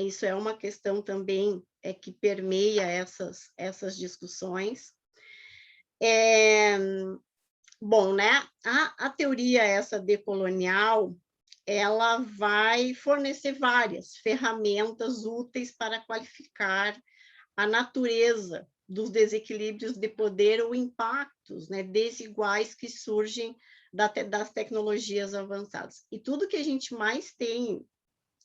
[SPEAKER 3] Isso é uma questão também que permeia essas discussões. Bom, né? A teoria essa decolonial, ela vai fornecer várias ferramentas úteis para qualificar a natureza dos desequilíbrios de poder ou impactos, né, desiguais que surgem das tecnologias avançadas. E tudo que a gente mais tem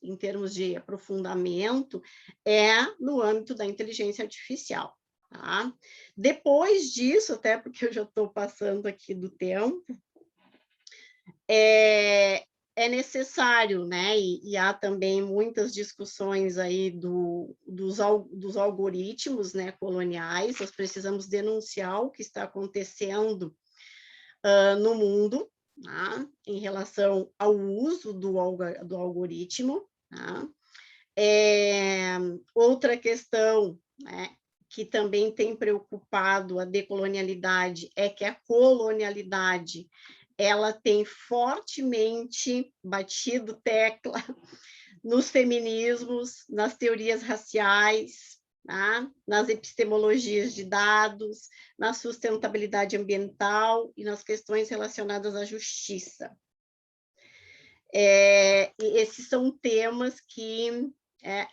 [SPEAKER 3] em termos de aprofundamento é no âmbito da inteligência artificial. Tá? Depois disso, até porque eu já estou passando aqui do tempo, é necessário, né? E há também muitas discussões aí dos algoritmos, né, coloniais. Nós precisamos denunciar o que está acontecendo no mundo, tá? Em relação ao uso do algoritmo. Tá? Outra questão, né, que também tem preocupado a decolonialidade é que a colonialidade ela tem fortemente batido tecla nos feminismos, nas teorias raciais, tá? Nas epistemologias de dados, na sustentabilidade ambiental e nas questões relacionadas à justiça. E esses são temas que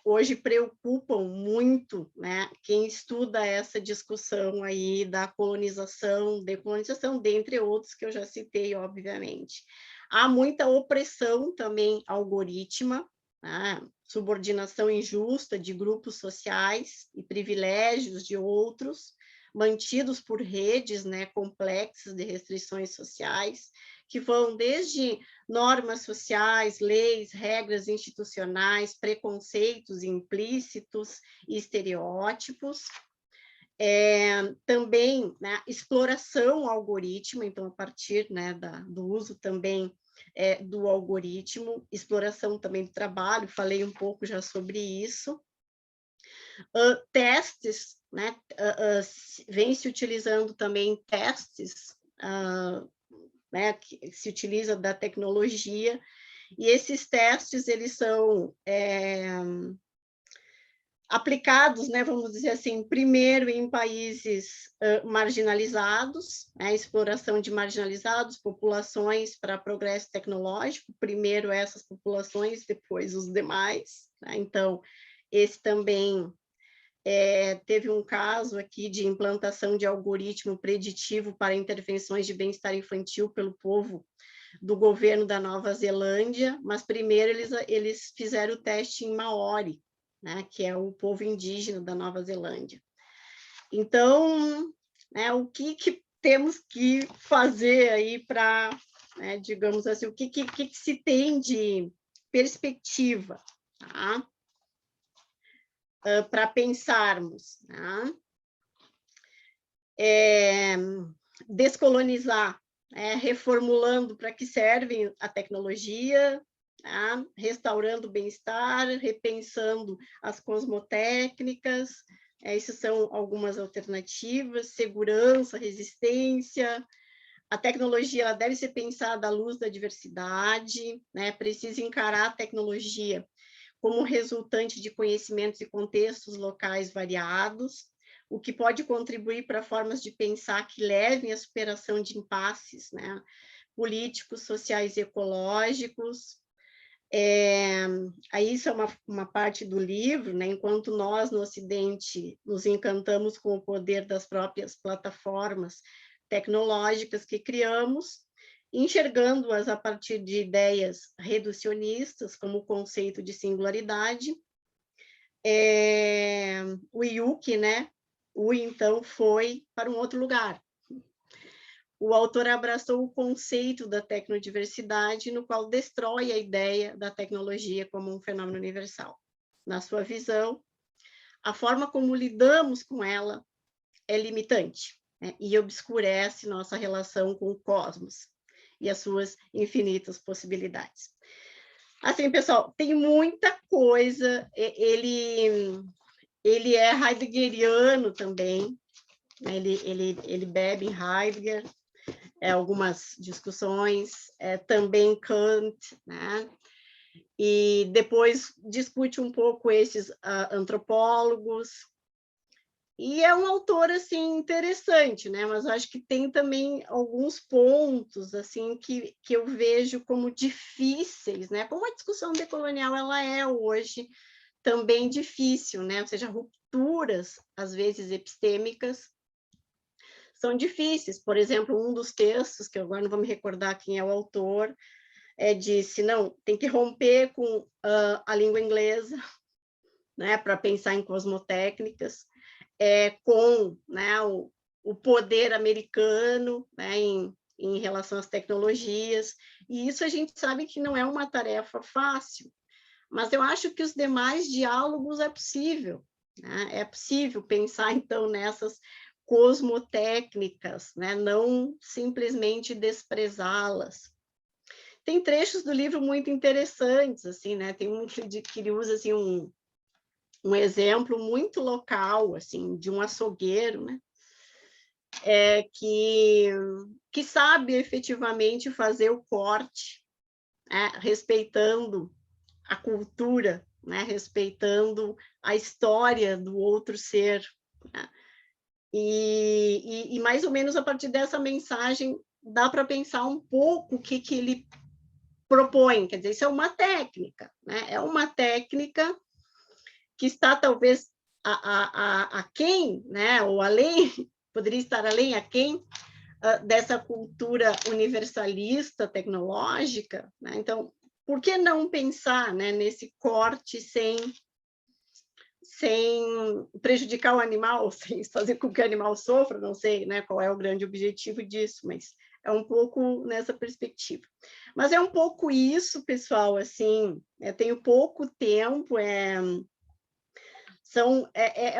[SPEAKER 3] hoje preocupam muito, né, quem estuda essa discussão aí da colonização, decolonização, dentre outros que eu já citei, obviamente. Há muita opressão também algorítmica, né, subordinação injusta de grupos sociais e privilégios de outros, mantidos por redes, né, complexas de restrições sociais, que vão desde normas sociais, leis, regras institucionais, preconceitos implícitos e estereótipos. Também, né, exploração algoritmo, então, a partir, né, do uso também do algoritmo, exploração também do trabalho, falei um pouco já sobre isso. Testes, né, vem se utilizando também testes, né, que se utiliza da tecnologia, e esses testes, eles são aplicados, né, vamos dizer assim, primeiro em países marginalizados, né, exploração de marginalizados, populações para progresso tecnológico, primeiro essas populações, depois os demais, né? Então, esse também teve um caso aqui de implantação de algoritmo preditivo para intervenções de bem-estar infantil pelo povo do governo da Nova Zelândia, mas primeiro eles fizeram o teste em Maori, né, que é o povo indígena da Nova Zelândia. Então, né, o que temos que fazer aí para, né, digamos assim, o que se tem de perspectiva, tá? Para pensarmos, né? Descolonizar, reformulando para que serve a tecnologia, tá? Restaurando o bem-estar, repensando as cosmotécnicas, essas são algumas alternativas, segurança, resistência. A tecnologia ela deve ser pensada à luz da diversidade, né? Precisa encarar a tecnologia como resultante de conhecimentos e contextos locais variados, o que pode contribuir para formas de pensar que levem à superação de impasses, né, políticos, sociais e ecológicos. Aí isso é uma parte do livro, né, enquanto nós, no Ocidente, nos encantamos com o poder das próprias plataformas tecnológicas que criamos, enxergando-as a partir de ideias reducionistas, como o conceito de singularidade. O IUC, né? O então foi para um outro lugar. O autor abraçou o conceito da tecnodiversidade, no qual destrói a ideia da tecnologia como um fenômeno universal. Na sua visão, a forma como lidamos com ela é limitante, né? E obscurece nossa relação com o cosmos e as suas infinitas possibilidades. Assim, pessoal, tem muita coisa, ele é heideggeriano também, né? ele bebe em Heidegger, algumas discussões, também Kant, né? E depois discute um pouco esses antropólogos, E é um autor assim interessante, né? Mas eu acho que tem também alguns pontos assim que eu vejo como difíceis, né? Como a discussão decolonial ela é hoje também difícil, né? Ou seja, rupturas às vezes epistêmicas são difíceis. Por exemplo, um dos textos que eu agora não vou me recordar quem é o autor disse não, tem que romper com a língua inglesa, né? Para pensar em cosmotécnicas. Com, né, o poder americano, né, em relação às tecnologias, e isso a gente sabe que não é uma tarefa fácil, mas eu acho que os demais diálogos é possível, né? É possível pensar, então, nessas cosmotécnicas, né? Não simplesmente desprezá-las. Tem trechos do livro muito interessantes, assim, né? Tem um que ele usa assim, um exemplo muito local, assim, de um açougueiro, né? Que sabe efetivamente fazer o corte, né? Respeitando a cultura, né? Respeitando a história do outro ser, né? E mais ou menos a partir dessa mensagem dá para pensar um pouco o que ele propõe, quer dizer, isso é uma técnica, né? É uma técnica que está talvez a quem, né? Ou além, poderia estar além a quem dessa cultura universalista tecnológica, né? Então, por que não pensar, né, nesse corte sem prejudicar o animal, sem fazer com que o animal sofra? Não sei, né, qual é o grande objetivo disso, mas é um pouco nessa perspectiva. Mas é um pouco isso, pessoal, assim, eu tenho pouco tempo, é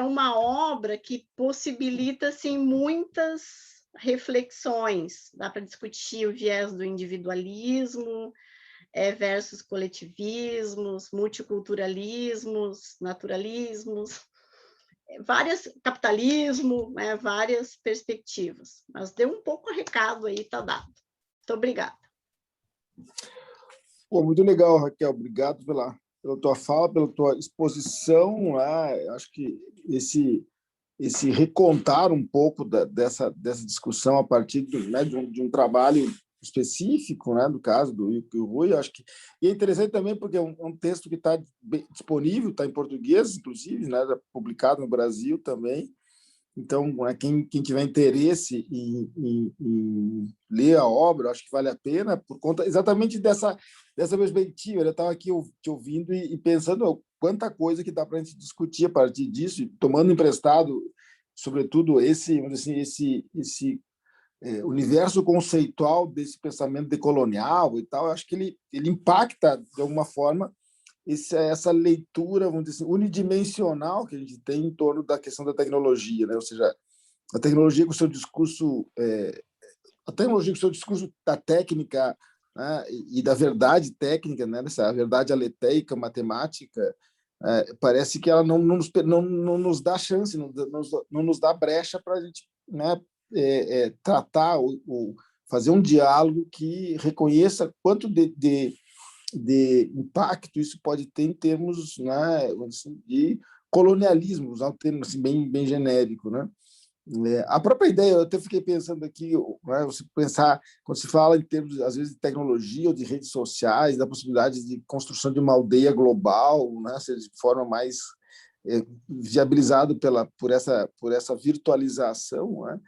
[SPEAKER 3] uma obra que possibilita assim, muitas reflexões. Dá para discutir o viés do individualismo versus coletivismos, multiculturalismos, naturalismos, capitalismo, né, várias perspectivas. Mas deu um pouco o recado aí, está dado. Muito obrigada.
[SPEAKER 1] Pô, muito legal, Raquel. Obrigado pela tua fala, pela tua exposição. Acho que esse recontar um pouco dessa discussão a partir né, de um trabalho específico, né, do caso do Rui, acho que e é interessante também porque é um texto que está disponível, está em português, inclusive, né, publicado no Brasil também. Então, quem tiver interesse em ler a obra, acho que vale a pena, por conta exatamente dessa perspectiva. Eu estava aqui te ouvindo e pensando quanta coisa que dá para a gente discutir a partir disso, tomando emprestado, sobretudo, esse universo conceitual desse pensamento decolonial e tal. Eu acho que ele impacta, de alguma forma, essa leitura, vamos dizer assim, unidimensional que a gente tem em torno da questão da tecnologia, né? Ou seja, a tecnologia com o seu discurso, da técnica, né? E da verdade técnica, né? Essa verdade aleteica, matemática, parece que ela não nos dá chance, não nos dá brecha para a gente, né? Tratar ou fazer um diálogo que reconheça quanto de impacto isso pode ter em termos, né, assim, de colonialismo, usar um termo assim, bem genérico, né? A própria ideia, eu até fiquei pensando aqui, né, você pensar, quando se fala em termos, às vezes, de tecnologia ou de redes sociais, da possibilidade de construção de uma aldeia global, né, de forma mais viabilizado por essa virtualização, né?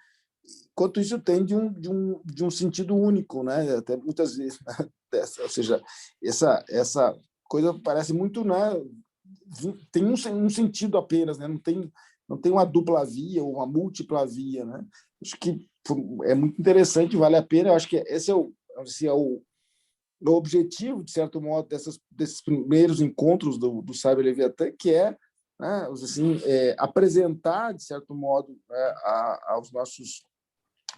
[SPEAKER 1] Quanto isso tem de um sentido único, né? Até muitas vezes, né? Ou seja, essa coisa parece muito, né? Tem um sentido apenas, né? Não tem uma dupla via ou uma múltipla via, né? Acho que é muito interessante, vale a pena. Eu acho que esse é o objetivo, de certo modo, desses primeiros encontros do Cyber Leviatã, que né, assim, apresentar, de certo modo, né, aos nossos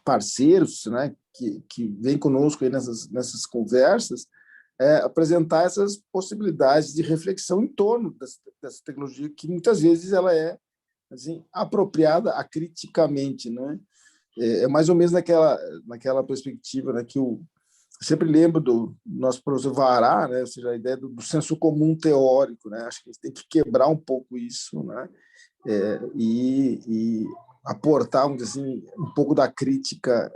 [SPEAKER 1] parceiros, né, que vêm conosco aí nessas conversas, apresentar essas possibilidades de reflexão em torno dessa tecnologia, que muitas vezes ela é assim, apropriada acriticamente, né? Mais ou menos naquela perspectiva, né, que o sempre lembro do nosso professor Vará, né? Ou seja, a ideia do senso comum teórico, né? Acho que a gente tem que quebrar um pouco isso, né? E aportar, vamos dizer assim, um pouco da crítica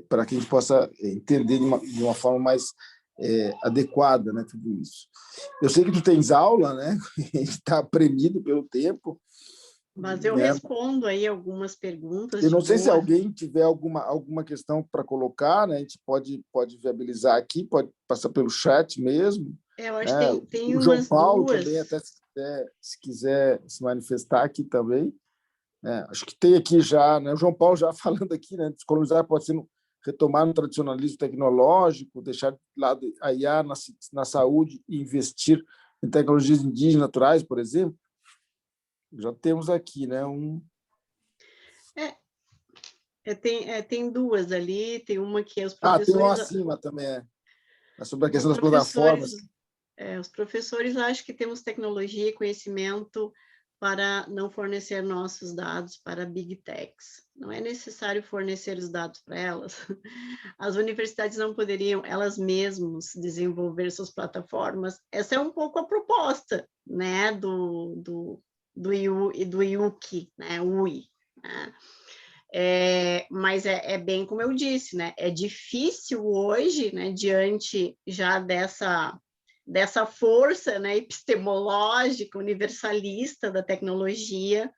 [SPEAKER 1] para que a gente possa entender de uma forma mais adequada, né, tudo isso. Eu sei que tu tens aula, né? A gente está premido pelo tempo.
[SPEAKER 3] Mas eu respondo aí algumas perguntas.
[SPEAKER 1] Eu não sei se alguém tiver alguma questão para colocar, né? A gente pode viabilizar aqui, pode passar pelo chat mesmo.
[SPEAKER 3] Eu acho que tem
[SPEAKER 1] o João Paulo
[SPEAKER 3] duas.
[SPEAKER 1] também, até se quiser se manifestar aqui também. Acho que tem aqui já, né? O João Paulo já falando aqui, né? Descolonizar pode ser retomar no tradicionalismo tecnológico, deixar de lado a IA na saúde e investir em tecnologias indígenas naturais, por exemplo. Já temos aqui, né?
[SPEAKER 3] Tem duas ali, tem uma que é os professores...
[SPEAKER 1] tem uma acima também, sobre a questão das plataformas.
[SPEAKER 3] Os professores acham que temos tecnologia e conhecimento para não fornecer nossos dados para Big Techs. Não é necessário fornecer os dados para elas. As universidades não poderiam, elas mesmas, desenvolver suas plataformas. Essa é um pouco a proposta, né, do IUC, né, UI, né? Mas é bem como eu disse, né? É difícil hoje, né, diante já dessa força, né, epistemológica, universalista da tecnologia,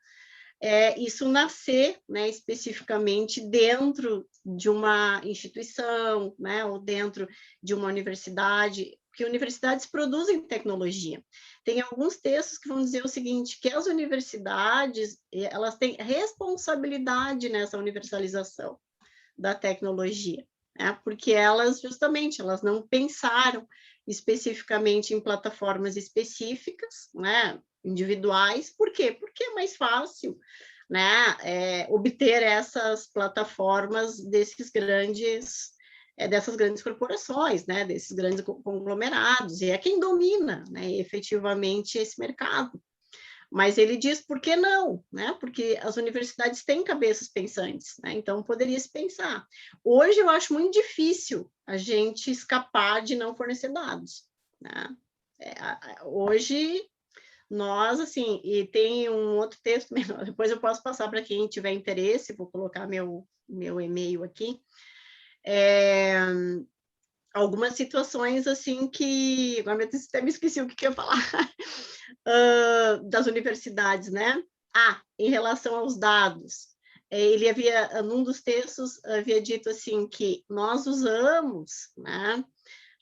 [SPEAKER 3] isso nascer, né, especificamente dentro de uma instituição, né, ou dentro de uma universidade, porque universidades produzem tecnologia. Tem alguns textos que vão dizer o seguinte, que as universidades, elas têm responsabilidade nessa universalização da tecnologia, né, porque elas, justamente, elas não pensaram especificamente em plataformas específicas, né, individuais. Por quê? Porque é mais fácil, né, obter essas plataformas dessas grandes corporações, né, desses grandes conglomerados, e é quem domina, né, efetivamente esse mercado. Mas ele diz por que não, né? Porque as universidades têm cabeças pensantes, né? Então poderia se pensar. Hoje eu acho muito difícil a gente escapar de não fornecer dados, né? Hoje nós, assim, e tem um outro texto, depois eu posso passar para quem tiver interesse, vou colocar meu e-mail aqui. Algumas situações assim que... Agora eu até me esqueci o que eu ia falar. Das universidades, né? Em relação aos dados, ele havia, num dos textos, havia dito assim que nós usamos, né,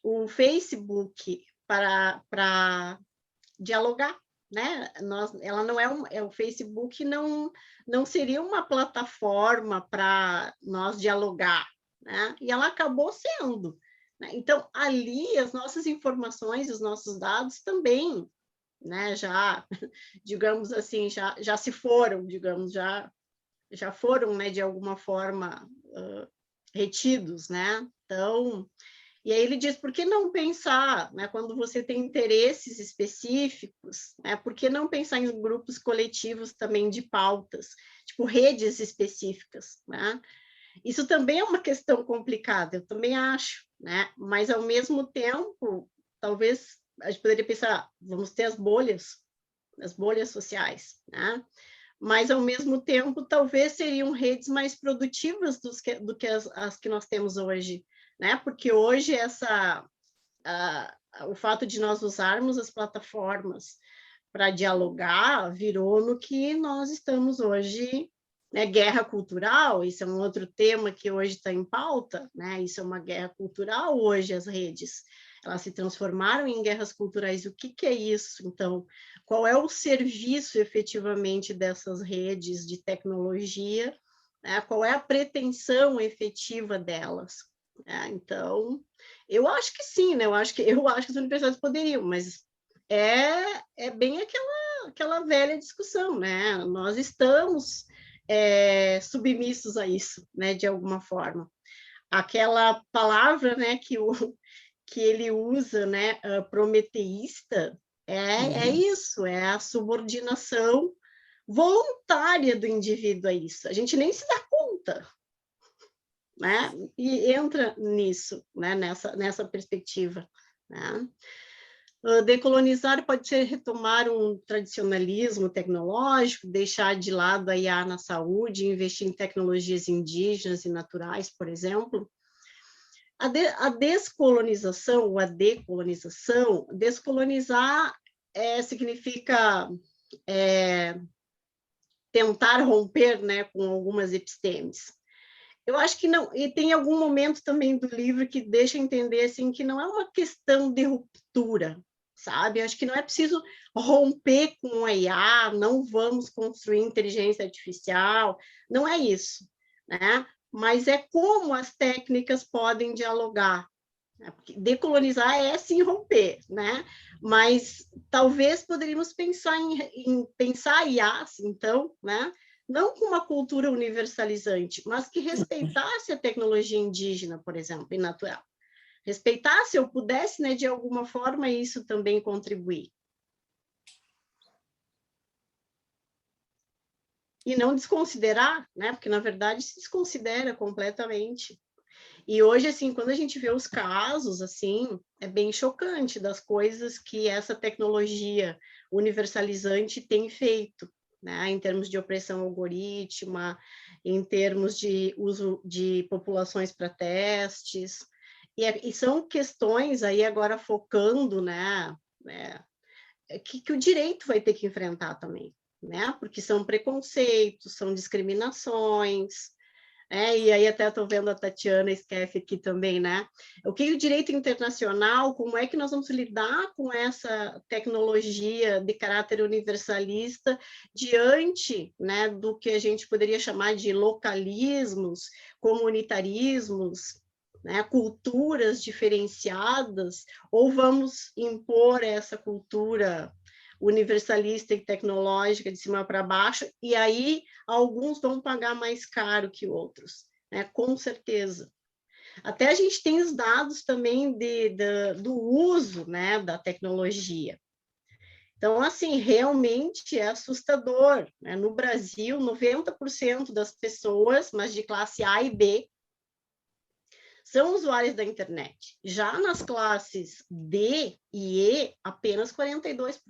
[SPEAKER 3] o Facebook para dialogar, né? Ela não o Facebook não seria uma plataforma para nós dialogar, né? E ela acabou sendo, né? Então, ali, as nossas informações, os nossos dados também, né, já, digamos assim, já se foram, digamos, já foram, né, de alguma forma, retidos, né? Então, e aí ele diz, por que não pensar, né, quando você tem interesses específicos, né, por que não pensar em grupos coletivos também de pautas, tipo redes específicas, né? Isso também é uma questão complicada, eu também acho, né? Mas, ao mesmo tempo, talvez a gente poderia pensar, vamos ter as bolhas sociais, né? Mas, ao mesmo tempo, talvez seriam redes mais produtivas do que as que nós temos hoje, né? Porque hoje o fato de nós usarmos as plataformas para dialogar virou no que nós estamos hoje, né? Guerra cultural, isso é um outro tema que hoje está em pauta, né? Isso é uma guerra cultural hoje, as redes. Elas se transformaram em guerras culturais. O que é isso? Então, qual é o serviço, efetivamente, dessas redes de tecnologia? Né? Qual é a pretensão efetiva delas? Então, eu acho que sim, né? Eu acho que as universidades poderiam, mas é bem aquela velha discussão, né? Nós estamos submissos a isso, né? De alguma forma. Aquela palavra, né? Que ele usa, né? Prometeísta, é isso, é a subordinação voluntária do indivíduo a isso. A gente nem se dá conta, né? E entra nisso, né? Nessa perspectiva, né? Decolonizar pode ser retomar um tradicionalismo tecnológico, deixar de lado a IA na saúde, investir em tecnologias indígenas e naturais, por exemplo. A descolonização, ou a decolonização, descolonizar significa tentar romper, né, com algumas epistemes. Eu acho que não, e tem algum momento também do livro que deixa entender assim, que não é uma questão de ruptura, sabe? Eu acho que não é preciso romper com a IA, não vamos construir inteligência artificial, não é isso, né? Mas é como as técnicas podem dialogar. Né? Porque decolonizar é sim romper, né? Mas talvez poderíamos pensar em pensar IAs, então, né? Não com uma cultura universalizante, mas que respeitasse a tecnologia indígena, por exemplo, e natural. Respeitasse, eu pudesse, né, de alguma forma, isso também contribuir. E não desconsiderar, né, porque, na verdade, se desconsidera completamente. E hoje, assim, quando a gente vê os casos, assim, é bem chocante das coisas que essa tecnologia universalizante tem feito, né, em termos de opressão algorítmica, em termos de uso de populações para testes, e são questões aí agora focando, né, que o direito vai ter que enfrentar também, né, porque são preconceitos, são discriminações, e aí até estou vendo a Tatiana Skeff aqui também, né? O que o direito internacional, como é que nós vamos lidar com essa tecnologia de caráter universalista diante, né, do que a gente poderia chamar de localismos, comunitarismos, né, culturas diferenciadas, ou vamos impor essa cultura universalista e tecnológica de cima para baixo, e aí alguns vão pagar mais caro que outros, né? Com certeza. Até a gente tem os dados também do uso, né, da tecnologia. Então, assim, realmente é assustador, né? No Brasil, 90% das pessoas, mas de classe A e B, são usuários da internet. Já nas classes D e E, apenas 42%.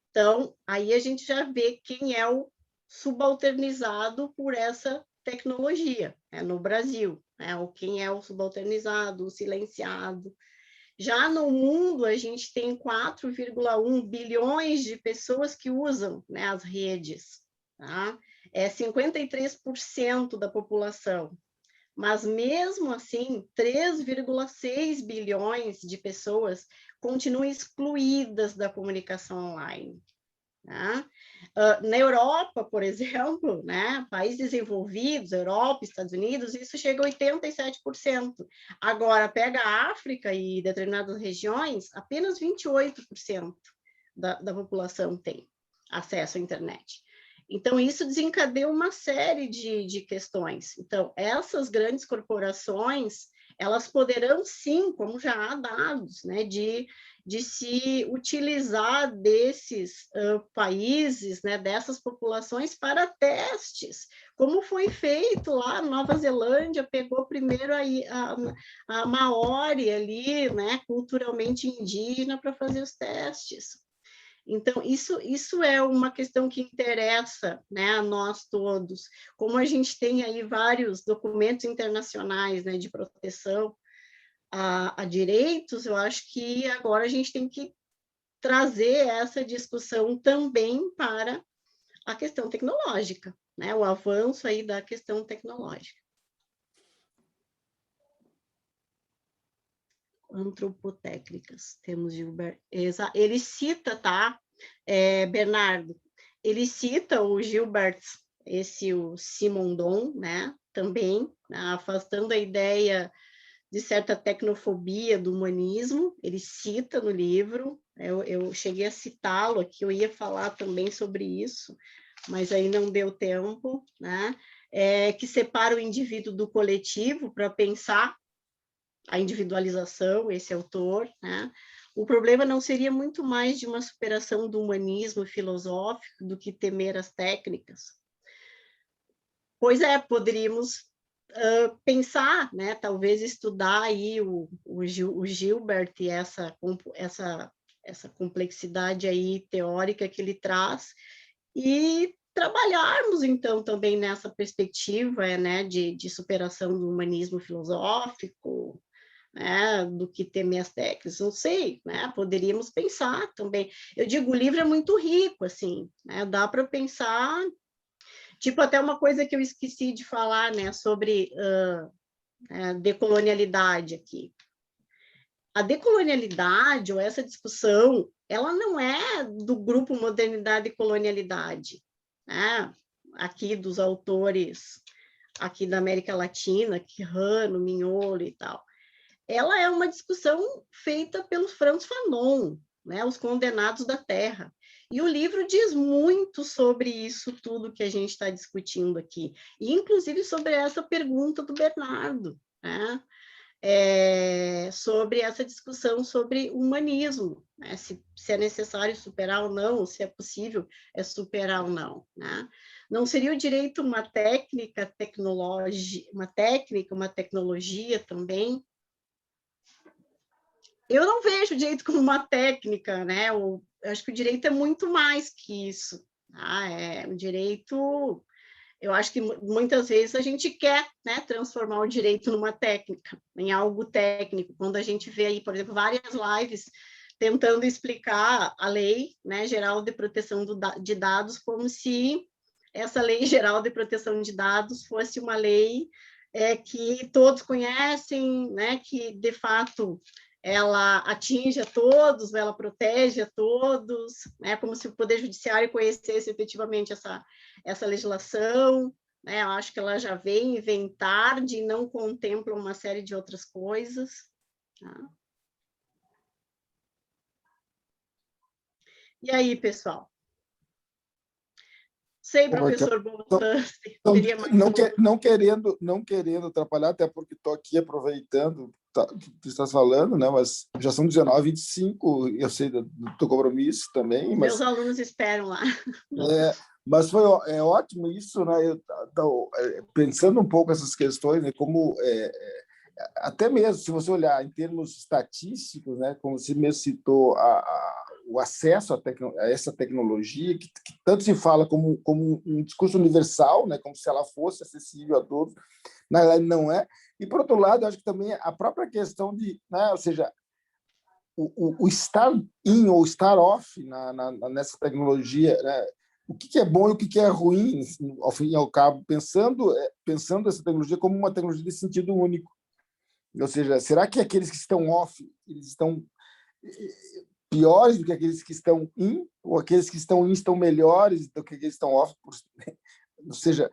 [SPEAKER 3] Então, aí a gente já vê quem é o subalternizado por essa tecnologia, né, no Brasil, né, ou quem é o subalternizado, o silenciado. Já no mundo, a gente tem 4,1 bilhões de pessoas que usam, né, as redes, tá? É 53% da população. Mas, mesmo assim, 3,6 bilhões de pessoas continuam excluídas da comunicação online. Né? Na Europa, por exemplo, né, países desenvolvidos, Europa, Estados Unidos, isso chega a 87%. Agora, pega a África e determinadas regiões, apenas 28% da população tem acesso à internet. Então, isso desencadeia uma série de questões. Então, essas grandes corporações, elas poderão, sim, como já há dados, né, de se utilizar desses países, né, dessas populações para testes, como foi feito lá na Nova Zelândia, pegou primeiro a Maori ali, né, culturalmente indígena, para fazer os testes. Então, isso é uma questão que interessa, né, a nós todos. Como a gente tem aí vários documentos internacionais, né, de proteção a direitos, eu acho que agora a gente tem que trazer essa discussão também para a questão tecnológica, né, o avanço aí da questão tecnológica. Antropotécnicas, temos Gilbert, ele cita, tá, Bernardo, ele cita o Gilbert, o Simondon, né, também, né, afastando a ideia de certa tecnofobia do humanismo, ele cita no livro, eu cheguei a citá-lo aqui, eu ia falar também sobre isso, mas aí não deu tempo, né, que separa o indivíduo do coletivo para pensar a individualização, esse autor, né? O problema não seria muito mais de uma superação do humanismo filosófico do que temer as técnicas? Pois é, poderíamos pensar, né, talvez estudar aí o Gilbert e essa complexidade aí teórica que ele traz, e trabalharmos, então, também nessa perspectiva, né, de superação do humanismo filosófico, né, do que temer as técnicas, não sei, né, poderíamos pensar também. Eu digo, o livro é muito rico, assim, né, dá para pensar, tipo, até uma coisa que eu esqueci de falar, né, sobre decolonialidade aqui. A decolonialidade, ou essa discussão, ela não é do grupo Modernidade e Colonialidade, né? Aqui dos autores aqui da América Latina, Quijano, Mignolo e tal. Ela é uma discussão feita pelo Frantz Fanon, né? Os Condenados da Terra. E o livro diz muito sobre isso tudo que a gente está discutindo aqui, e inclusive sobre essa pergunta do Bernardo, né? Sobre essa discussão sobre o humanismo, né? Se é necessário superar ou não, se é possível superar ou não, né? Não seria o direito uma técnica, uma tecnologia também? Eu não vejo o direito como uma técnica, né? Eu acho que o direito é muito mais que isso. O direito, eu acho que muitas vezes a gente quer, né, transformar o direito numa técnica, em algo técnico. Quando a gente vê aí, por exemplo, várias lives tentando explicar a lei, né, geral de proteção de dados, como se essa lei geral de proteção de dados fosse uma lei que todos conhecem, né, que de fato ela atinge a todos, ela protege a todos, né, como se o Poder Judiciário conhecesse efetivamente essa legislação, né? Eu acho que ela já vem tarde e não contempla uma série de outras coisas. Tá? E aí, pessoal? Sei, professor Boltan, teria mais
[SPEAKER 1] não querendo atrapalhar, até porque estou aqui aproveitando o que tu estás falando, né? Mas já são 19h25, eu sei do teu compromisso também.
[SPEAKER 3] Meus alunos esperam lá.
[SPEAKER 1] Mas foi ótimo isso, né? Pensando um pouco essas questões, né? Como até mesmo se você olhar em termos estatísticos, né? Como você mesmo citou o acesso a essa tecnologia, que tanto se fala como um discurso universal, né? Como se ela fosse acessível a todos, na verdade não é. E, por outro lado, eu acho que também a própria questão de, né? Ou seja, o estar in ou estar off nessa tecnologia, né? O que é bom e o que é ruim, ao fim e ao cabo, pensando essa tecnologia como uma tecnologia de sentido único. Ou seja, será que aqueles que estão off, eles estão piores do que aqueles que estão in, ou aqueles que estão in estão melhores do que aqueles que estão off? Ou seja,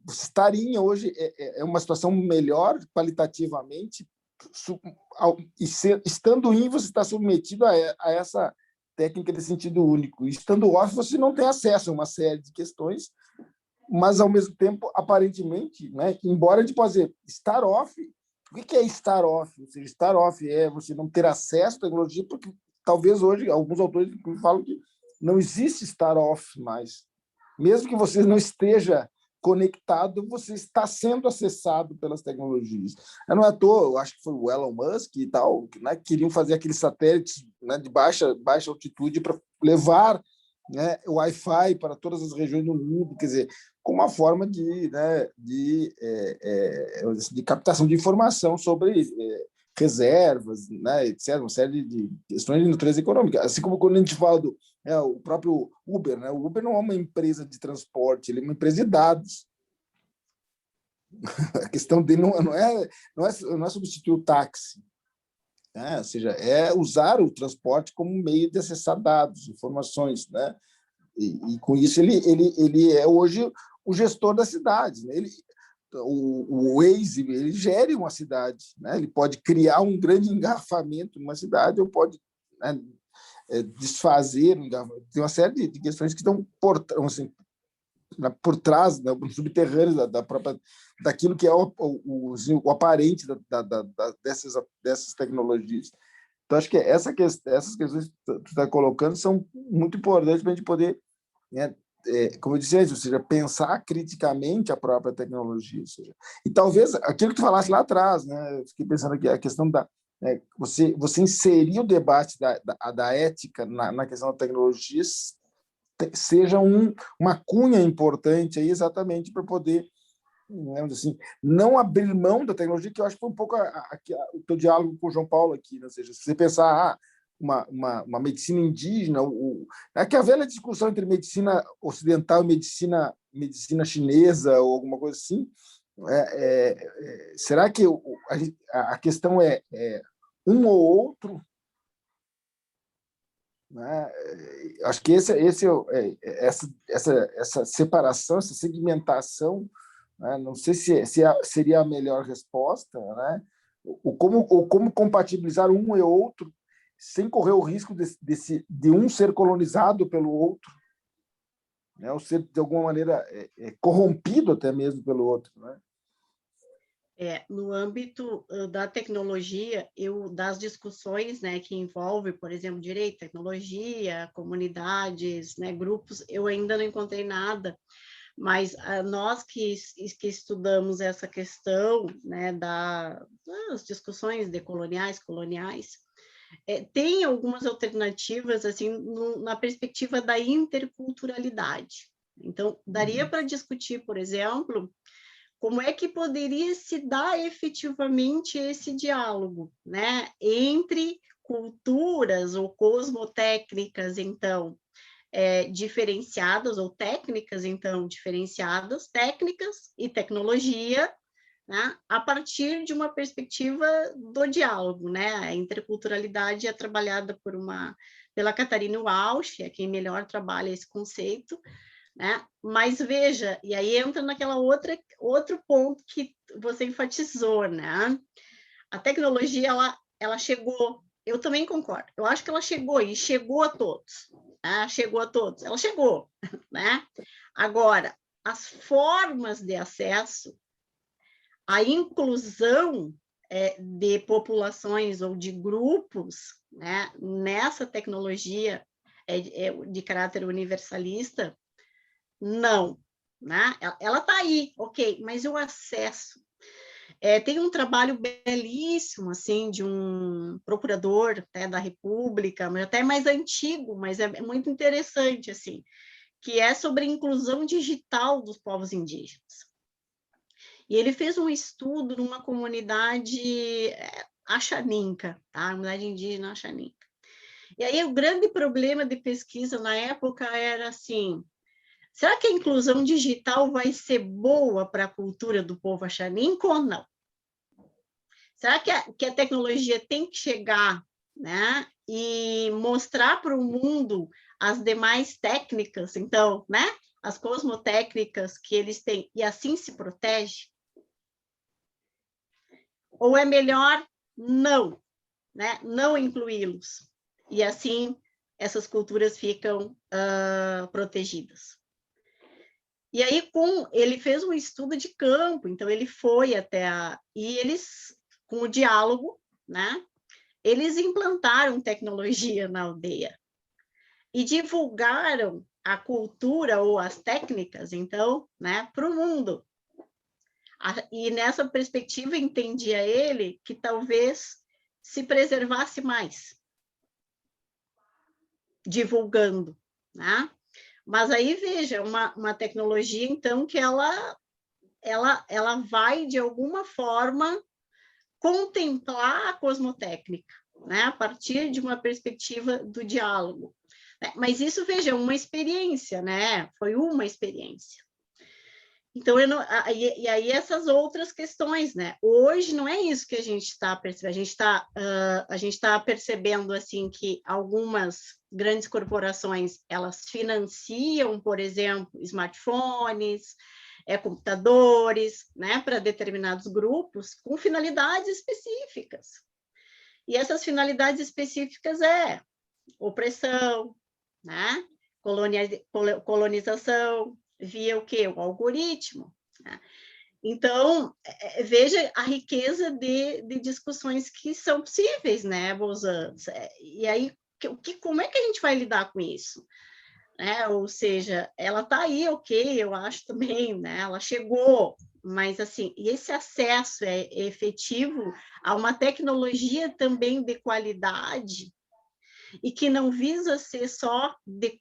[SPEAKER 1] estar in hoje é uma situação melhor qualitativamente, e estando in, você está submetido a essa técnica de sentido único. Estando off, você não tem acesso a uma série de questões, mas, ao mesmo tempo, aparentemente, né, embora a gente possa dizer estar off, o que é estar off? Ou seja, estar off é você não ter acesso à tecnologia, porque talvez hoje alguns autores falam que não existe estar off mais. Mesmo que você não esteja conectado, você está sendo acessado pelas tecnologias. Não é à toa, eu acho que foi o Elon Musk e tal, né, que queriam fazer aqueles satélites, né, de baixa altitude para levar, né, o Wi-Fi para todas as regiões do mundo, quer dizer, como uma forma de captação de informação sobre reservas, né, etc., uma série de questões de natureza econômica. Assim como quando a gente fala o próprio Uber, né? O Uber não é uma empresa de transporte, ele é uma empresa de dados. A questão dele não é substituir o táxi, né? Ou seja, é usar o transporte como meio de acessar dados, informações, né? E com isso ele é hoje o gestor da cidade, né? O Waze, ele gere uma cidade, né? Ele pode criar um grande engarrafamento numa cidade ou pode, né, desfazer, tem uma série de questões que estão por trás, né, subterrâneos daquilo que é o aparente dessas tecnologias. Então, acho que essas questões que tu está colocando são muito importantes para a gente poder, né, como eu disse antes, ou seja, pensar criticamente a própria tecnologia. Ou seja, e talvez aquilo que tu falaste lá atrás, né? Eu fiquei pensando aqui, a questão da... você inserir o debate da ética na questão da tecnologia seja uma cunha importante aí exatamente para poder, digamos assim, não abrir mão da tecnologia, que eu acho que foi um pouco o teu diálogo com o João Paulo aqui, né? Ou seja, se você pensar uma medicina indígena, é que a velha discussão entre medicina ocidental e medicina chinesa ou alguma coisa assim, será que a questão é um ou outro? Né? Acho que essa separação, essa segmentação, né? Não sei se seria a melhor resposta, né? Ou como compatibilizar um e outro sem correr o risco de um ser colonizado pelo outro, né? Ou ser, de alguma maneira, corrompido até mesmo pelo outro. Né?
[SPEAKER 3] No âmbito da tecnologia, das discussões, né, que envolvem, por exemplo, direito, tecnologia, comunidades, né, grupos, eu ainda não encontrei nada, mas nós que estudamos essa questão, né, das discussões decoloniais, coloniais, tem algumas alternativas, assim, na perspectiva da interculturalidade. Então, daria para discutir, por exemplo, como é que poderia se dar efetivamente esse diálogo, né, entre culturas ou cosmotécnicas, então, diferenciadas, ou técnicas, então, diferenciadas, técnicas e tecnologia, né, a partir de uma perspectiva do diálogo, né? A interculturalidade é trabalhada pela Catarina Walsh, é quem melhor trabalha esse conceito, né? Mas veja, e aí entra naquela outro ponto que você enfatizou, né? A tecnologia, ela chegou, eu também concordo, eu acho que ela chegou, e chegou a todos, né? Chegou a todos, ela chegou, né? Agora, as formas de acesso, a inclusão de populações ou de grupos, né, nessa tecnologia de caráter universalista, não, né? Ela está aí, ok, mas o acesso. Tem um trabalho belíssimo, assim, de um procurador, né, da República, mas até mais antigo, mas é muito interessante, assim, que é sobre a inclusão digital dos povos indígenas. E ele fez um estudo numa comunidade Axaninca, tá? Comunidade indígena Axaninca. E aí o grande problema de pesquisa na época era assim, será que a inclusão digital vai ser boa para a cultura do povo Axaninca ou não? Será que a tecnologia tem que chegar, né, e mostrar para o mundo as demais técnicas, então, né, as cosmotécnicas que eles têm, e assim se protege? Ou é melhor não, né, não incluí-los? E assim essas culturas ficam protegidas. E aí, ele fez um estudo de campo, então ele foi e eles, com o diálogo, né, eles implantaram tecnologia na aldeia e divulgaram a cultura ou as técnicas, então, né, para o mundo. E nessa perspectiva entendia ele que talvez se preservasse mais, divulgando, né? Mas aí, veja, uma tecnologia, então, que ela vai, de alguma forma, contemplar a cosmotécnica, né? A partir de uma perspectiva do diálogo. Mas isso, veja, uma experiência, né? Foi uma experiência. Então, e aí essas outras questões, né? Hoje não é isso que a gente está percebendo. A gente está percebendo assim que algumas grandes corporações elas financiam, por exemplo, smartphones, computadores, né, para determinados grupos com finalidades específicas. E essas finalidades específicas opressão, né? Colonização, via o quê? O algoritmo. Né? Então, veja a riqueza de discussões que são possíveis, né, Bolzan? E aí, como é que a gente vai lidar com isso? né? Ou seja, ela está aí, ok, eu acho também, né? Ela chegou, mas assim, e esse acesso é efetivo a uma tecnologia também de qualidade e que não visa ser só de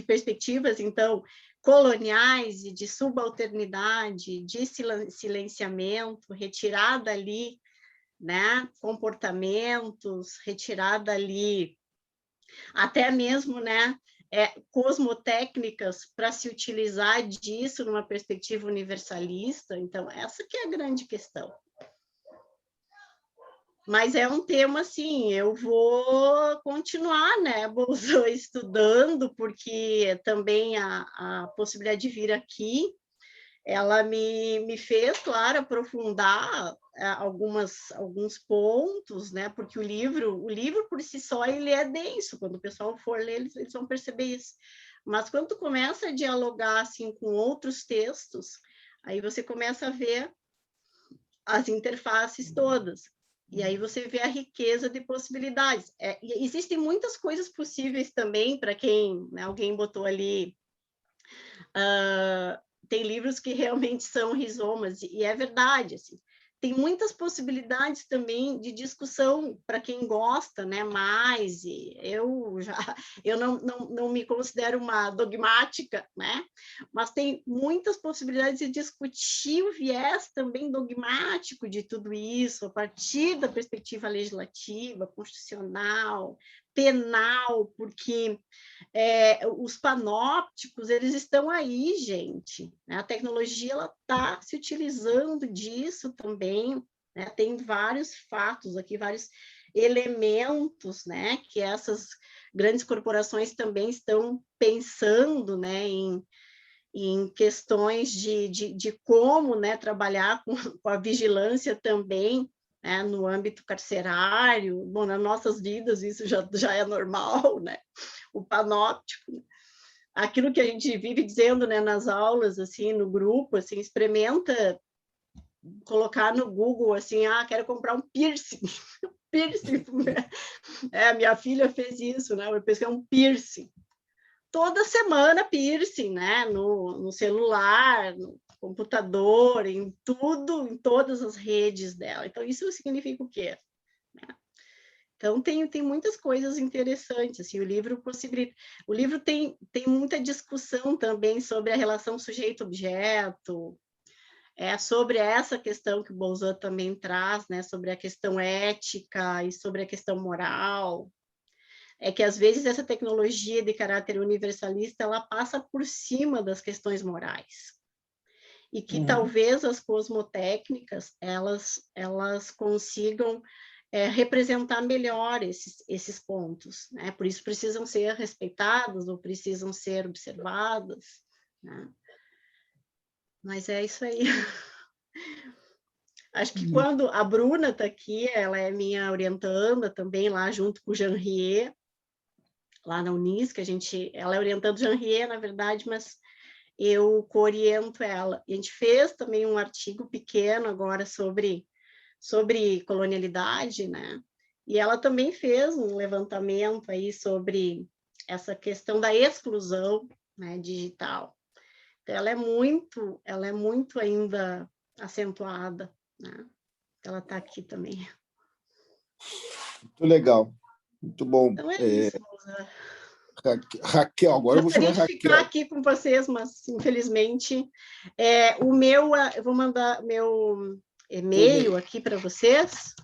[SPEAKER 3] perspectivas, então, coloniais e de subalternidade, de silenciamento, retirada ali, né, comportamentos, retirada ali, até mesmo, né, cosmotécnicas para se utilizar disso numa perspectiva universalista. Então, essa que é a grande questão. Mas é um tema, assim, eu vou continuar, né, Bolsonaro, estudando, porque também a possibilidade de vir aqui, ela me fez, claro, aprofundar alguns pontos, né, porque o livro por si só, ele é denso, quando o pessoal for ler, eles vão perceber isso. Mas quando tu começa a dialogar, assim, com outros textos, aí você começa a ver as interfaces todas. E aí você vê a riqueza de possibilidades. E existem muitas coisas possíveis também para quem, né, alguém botou ali. Tem livros que realmente são rizomas, e é verdade. Assim. Tem muitas possibilidades também de discussão para quem gosta, né? Mais, e eu não me considero uma dogmática, né? Mas tem muitas possibilidades de discutir o viés também dogmático de tudo isso, a partir da perspectiva legislativa, constitucional, penal, porque os panópticos, eles estão aí, gente. Né? A tecnologia está se utilizando disso também. Né? Tem vários fatos aqui, vários elementos, né, que essas grandes corporações também estão pensando, né, em questões de como, né, trabalhar com a vigilância também, né, no âmbito carcerário. Bom, nas nossas vidas isso já é normal, né? O panóptico, aquilo que a gente vive dizendo, né, nas aulas, assim, no grupo, assim, experimenta colocar no Google, assim, quero comprar um piercing, piercing, minha filha fez isso, né, eu pensei, um piercing, toda semana piercing, né, no celular, no computador, em tudo, em todas as redes dela. Então, isso significa o quê? Então, tem muitas coisas interessantes. Assim, o livro tem muita discussão também sobre a relação sujeito-objeto, sobre essa questão que o Bolzan também traz, né, sobre a questão ética e sobre a questão moral. É que, às vezes, essa tecnologia de caráter universalista, ela passa por cima das questões morais. E que talvez as cosmotécnicas, elas consigam representar melhor esses pontos, né? Por isso precisam ser respeitadas ou precisam ser observadas, né? Mas é isso aí. Acho que quando a Bruna está aqui, ela é minha orientanda também, lá junto com o Jean Rier, lá na Unis, que ela é orientando o Jean Rier, na verdade, mas eu co-oriento ela. E a gente fez também um artigo pequeno agora sobre colonialidade, né? E ela também fez um levantamento aí sobre essa questão da exclusão, né, digital. Então, ela é muito ainda acentuada, né? Ela está aqui também.
[SPEAKER 1] Muito legal, muito bom.
[SPEAKER 3] Então é isso.
[SPEAKER 1] Raquel, agora eu vou chamar
[SPEAKER 3] Gostaria de ficar
[SPEAKER 1] Raquel.
[SPEAKER 3] aqui com vocês, mas infelizmente eu vou mandar meu e-mail aqui para vocês.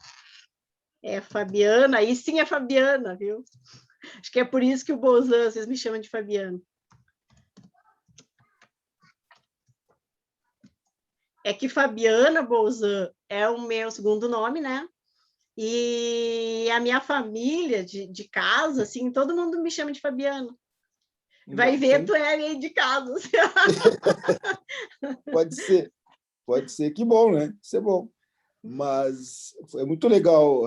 [SPEAKER 3] Fabiana, aí sim é Fabiana, viu? Acho que é por isso que o Bolzan, vocês me chamam de Fabiana. É que Fabiana Bolzan é o meu segundo nome, né? E a minha família de casa, assim, todo mundo me chama de Fabiana. Vai ver, tu é aí de casa.
[SPEAKER 1] Pode ser, que bom, né? Isso é bom. Mas é muito legal,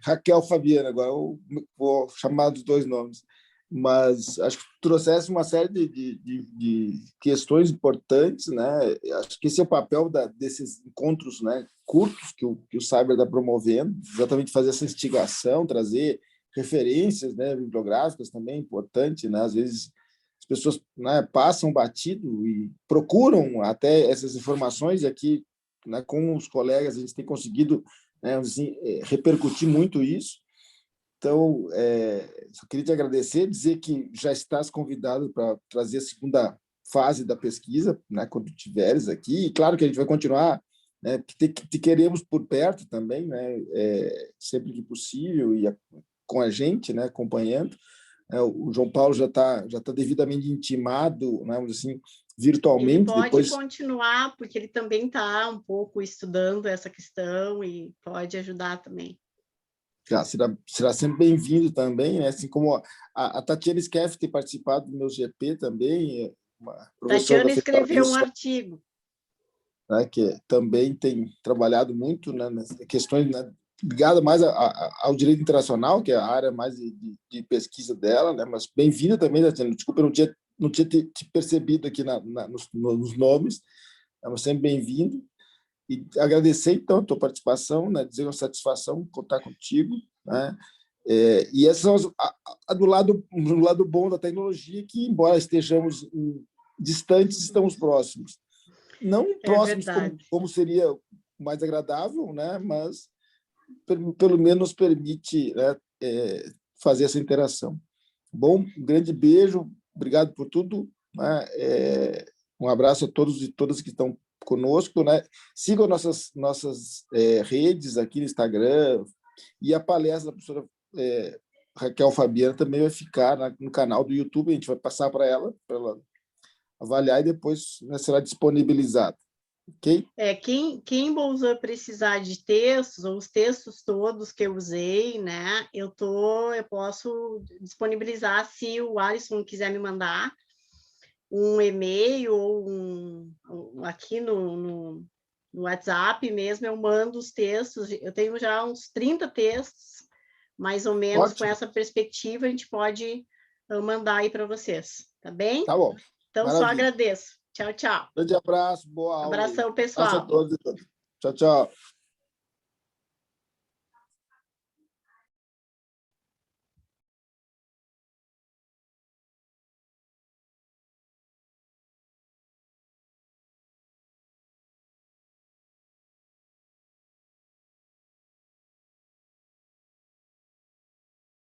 [SPEAKER 1] Raquel Fabiana, agora eu vou chamar dos dois nomes, mas acho que trouxesse uma série de questões importantes, né? Acho que esse é o papel desses encontros, né, curtos que o Cyber está promovendo, exatamente fazer essa instigação, trazer referências, né, bibliográficas também, importante, né? Às vezes as pessoas, né, passam batido e procuram até essas informações, e aqui, né, com os colegas a gente tem conseguido, né, assim, repercutir muito isso. Então, só queria te agradecer, dizer que já estás convidado para trazer a segunda fase da pesquisa, né, quando tiveres aqui, e claro que a gente vai continuar, né, te queremos por perto também, né, sempre que possível, e com a gente, né, acompanhando. O João Paulo já tá devidamente intimado, né, assim, virtualmente.
[SPEAKER 3] Ele pode
[SPEAKER 1] depois
[SPEAKER 3] continuar, porque ele também está um pouco estudando essa questão e pode ajudar também.
[SPEAKER 1] será sempre bem-vindo também, né? Assim como a Tatiana Skeff ter participado do meu GP também, uma professora
[SPEAKER 3] Tatiana
[SPEAKER 1] da Federal
[SPEAKER 3] escreveu um
[SPEAKER 1] Russa,
[SPEAKER 3] artigo.
[SPEAKER 1] né, que também tem trabalhado muito, né, nas questões, né, ligadas mais ao direito internacional, que é a área mais de pesquisa dela, né? Mas bem-vinda também, Tatiana. Desculpa, eu não tinha te percebido aqui nos nomes, mas sempre bem-vindo. E agradecer, então, a tua participação, né? Dizer uma satisfação contar contigo, né? E essas são do lado bom da tecnologia, que, embora estejamos distantes, estamos próximos. Não próximos como seria mais agradável, né? Mas pelo menos nos permite, né, fazer essa interação. Bom, um grande beijo, obrigado por tudo, né? Um abraço a todos e todas que estão conosco, né? Sigam nossas redes aqui no Instagram, e a palestra da professora Raquel Fabiano também vai ficar no canal do YouTube, a gente vai passar para ela avaliar e depois, né, será disponibilizada. Ok?
[SPEAKER 3] Quem Bolzan precisar de textos, ou os textos todos que eu usei, né, eu posso disponibilizar, se o Alisson quiser me mandar um e-mail ou aqui no WhatsApp mesmo, eu mando os textos. Eu tenho já uns 30 textos, mais ou menos. Ótimo. Com essa perspectiva, a gente pode mandar aí para vocês, tá bem?
[SPEAKER 1] Tá bom.
[SPEAKER 3] Então,
[SPEAKER 1] maravilha.
[SPEAKER 3] Só agradeço. Tchau, tchau.
[SPEAKER 1] Grande abraço, boa aula.
[SPEAKER 3] Abração, pessoal.
[SPEAKER 1] Abraço a todos e todas. Tchau, tchau.